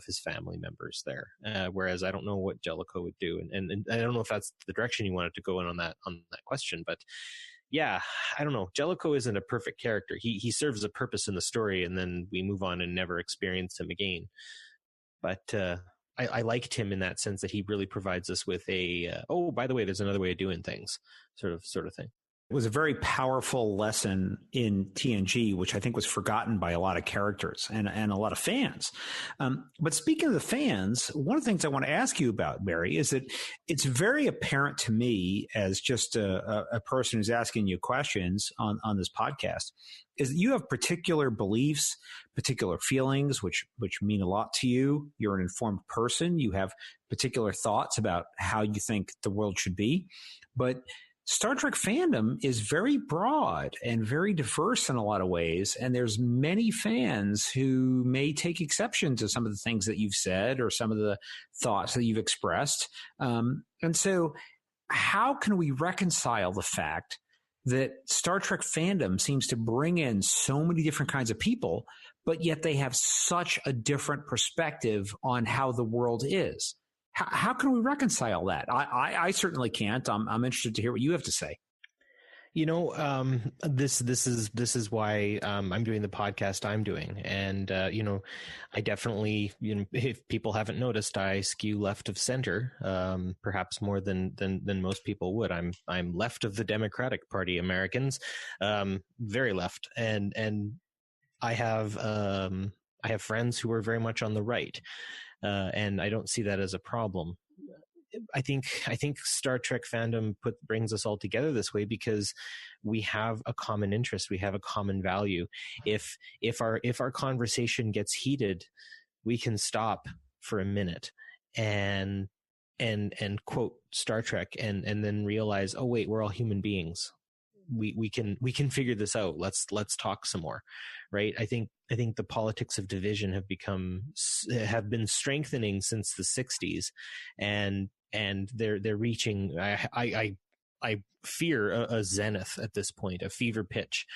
his family members there, whereas I don't know what Jellicoe would do, and I don't know if that's the direction you wanted to go in on that question, but yeah, I don't know. Jellicoe isn't a perfect character. He serves a purpose in the story, and then we move on and never experience him again. But I liked him in that sense that he really provides us with a by the way, there's another way of doing things, sort of thing. It was a very powerful lesson in TNG, which I think was forgotten by a lot of characters and a lot of fans. But speaking of the fans, one of the things I want to ask you about, Barry, is that it's very apparent to me as just a person who's asking you questions on this podcast, is that you have particular beliefs, particular feelings, which mean a lot to you. You're an informed person. You have particular thoughts about how you think the world should be. But Star Trek fandom is very broad and very diverse in a lot of ways. And there's many fans who may take exception to some of the things that you've said or some of the thoughts that you've expressed. And so how can we reconcile the fact that Star Trek fandom seems to bring in so many different kinds of people, but yet they have such a different perspective on how the world is? How can we reconcile that? I certainly can't. I'm interested to hear what you have to say. This is why I'm doing the podcast I'm doing, and I definitely, if people haven't noticed, I skew left of center, perhaps more than most people would. I'm left of the Democratic Party, Americans, very left, and I have friends who are very much on the right. And I don't see that as a problem. I think Star Trek fandom brings us all together this way because we have a common interest, we have a common value. If our conversation gets heated, we can stop for a minute and quote Star Trek and then realize, oh wait, we're all human beings. We can figure this out. Let's talk some more, right? I think the politics of division have been strengthening since the 60s, and they're reaching. I fear a zenith at this point, a fever pitch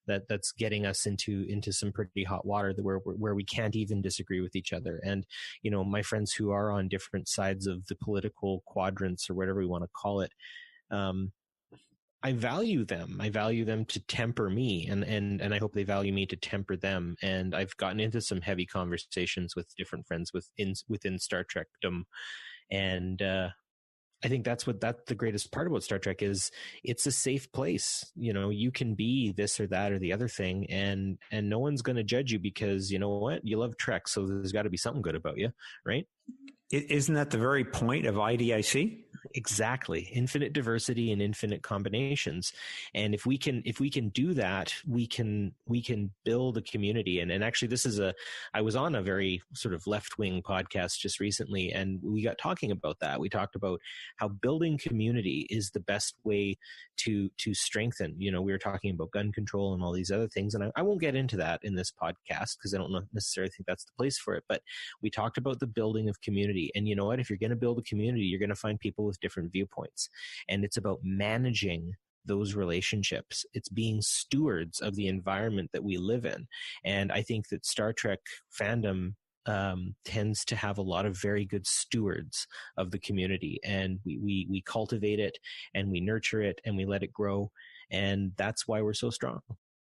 that's getting us into some pretty hot water where we can't even disagree with each other. And my friends who are on different sides of the political quadrants or whatever we want to call it. I value them. I value them to temper me, and I hope they value me to temper them. And I've gotten into some heavy conversations with different friends within Star Trekdom, and I think that's the greatest part about Star Trek is it's a safe place. You can be this or that or the other thing, and no one's going to judge you because you know what, you love Trek, so there's got to be something good about you, right? Isn't that the very point of IDIC? Exactly. Infinite diversity and infinite combinations. And if we can do that, we can build a community. And actually I was on a very sort of left-wing podcast just recently, and we got talking about that. We talked about how building community is the best way to strengthen. We were talking about gun control and all these other things. And I won't get into that in this podcast because I don't necessarily think that's the place for it. But we talked about the building of community. And you know what? If you're going to build a community, you're going to find people with different viewpoints. And it's about managing those relationships. It's being stewards of the environment that we live in. And I think that Star Trek fandom tends to have a lot of very good stewards of the community, and we cultivate it and we nurture it and we let it grow. And that's why we're so strong.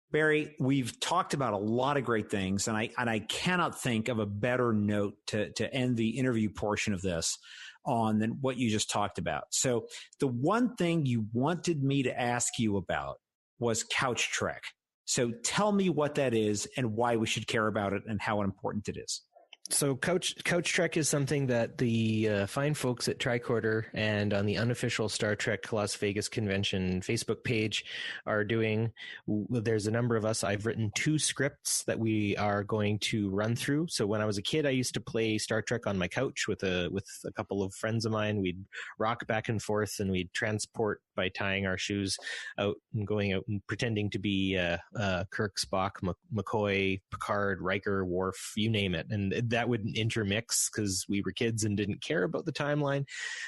Barry, we've talked about a lot of great things, and I cannot think of a better note to end the interview portion of this on than what you just talked about. So the one thing you wanted me to ask you about was Couch Trek. So tell me what that is and why we should care about it and how important it is. So Couch Trek is something that the fine folks at Tricorder and on the unofficial Star Trek Las Vegas convention Facebook page are doing. There's a number of us. I've written 2 scripts that we are going to run through. So when I was a kid, I used to play Star Trek on my couch with a couple of friends of mine. We'd rock back and forth, and we'd transport by tying our shoes out and going out and pretending to be Kirk, Spock, McCoy, Picard, Riker, Worf, you name it. And that would intermix because we were kids and didn't care about the timeline.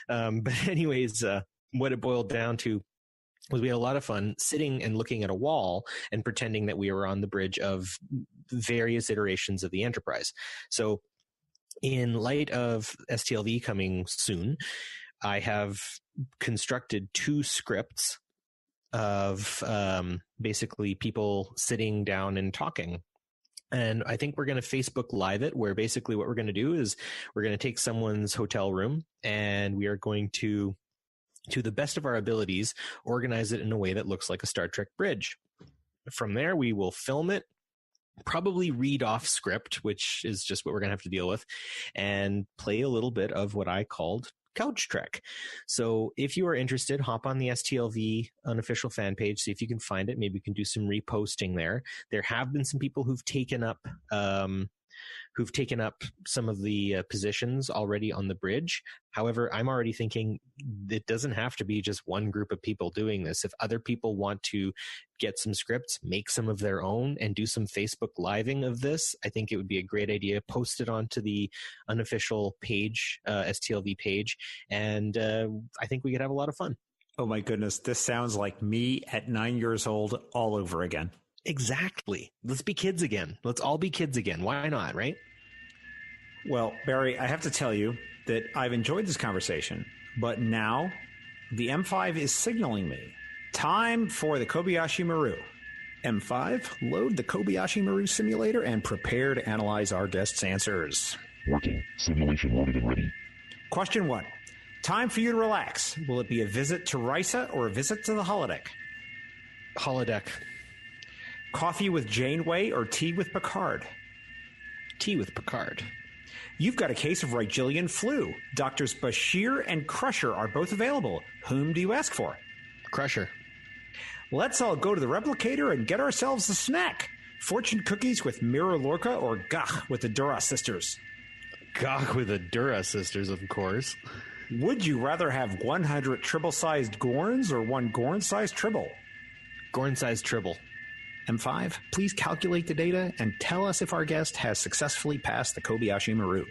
But anyways, what it boiled down to was we had a lot of fun sitting and looking at a wall and pretending that we were on the bridge of various iterations of the Enterprise. So in light of STLV coming soon, I have constructed 2 scripts of basically people sitting down and talking. And I think we're going to Facebook Live it, where basically what we're going to do is we're going to take someone's hotel room and we are going to the best of our abilities, organize it in a way that looks like a Star Trek bridge. From there, we will film it, probably read off script, which is just what we're going to have to deal with, and play a little bit of what I called Couch Trek. So if you are interested, hop on the STLV unofficial fan page, see if you can find it. Maybe we can do some reposting there. There have been some people who've taken up some of the positions already on the bridge. However, I'm already thinking it doesn't have to be just one group of people doing this. If other people want to get some scripts, make some of their own, and do some Facebook Living of this, I think it would be a great idea. Post it onto the unofficial page, STLV page, and I think we could have a lot of fun. Oh my goodness, this sounds like me at 9 years old all over again. Exactly. Let's be kids again. Let's all be kids again. Why not, right? Well, Barry, I have to tell you that I've enjoyed this conversation, but now the M5 is signaling me. Time for the Kobayashi Maru. M5, load the Kobayashi Maru simulator and prepare to analyze our guests' answers. Working. Simulation loaded and ready. Question 1. Time for you to relax. Will it be a visit to Risa or a visit to the holodeck? Holodeck. Coffee with Janeway or tea with Picard? Tea with Picard. You've got a case of Rigelian flu. Doctors Bashir and Crusher are both available. Whom do you ask for? Crusher. Let's all go to the replicator and get ourselves a snack. Fortune cookies with Mira Lorca or Gach with the Dura sisters? Gach with the Dura sisters, of course. Would you rather have 100 Tribble-sized Gorns or one Gorn-sized Tribble? Gorn-sized Tribble. M5, please calculate the data and tell us if our guest has successfully passed the Kobayashi Maru.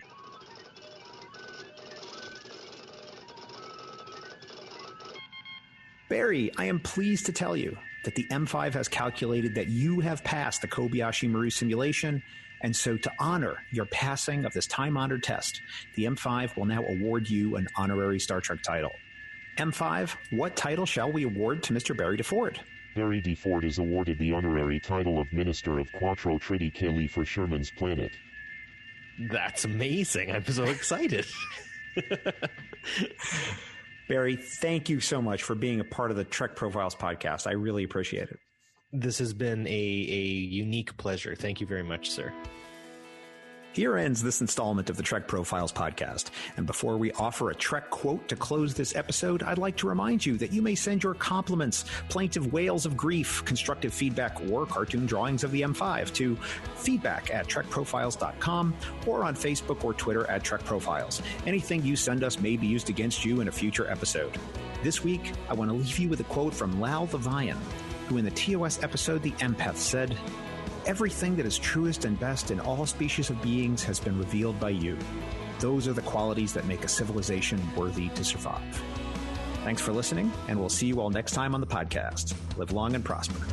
Barry, I am pleased to tell you that the M5 has calculated that you have passed the Kobayashi Maru simulation, and so to honor your passing of this time-honored test, the M5 will now award you an honorary Star Trek title. M5, what title shall we award to Mr. Barry DeFord? Barry DeFord is awarded the honorary title of Minister of Quattro Tridi Caeli for Sherman's Planet. That's amazing. I'm so excited. Barry, thank you so much for being a part of the Trek Profiles podcast. I really appreciate it. This has been a unique pleasure. Thank you very much, sir. Here ends this installment of the Trek Profiles podcast. And before we offer a Trek quote to close this episode, I'd like to remind you that you may send your compliments, plaintive wails of grief, constructive feedback, or cartoon drawings of the M5 to feedback@trekprofiles.com or on Facebook or Twitter @TrekProfiles. Anything you send us may be used against you in a future episode. This week, I want to leave you with a quote from Lal the Vian, who in the TOS episode The Empath said, "Everything that is truest and best in all species of beings has been revealed by you. Those are the qualities that make a civilization worthy to survive." Thanks for listening, and we'll see you all next time on the podcast. Live long and prosper.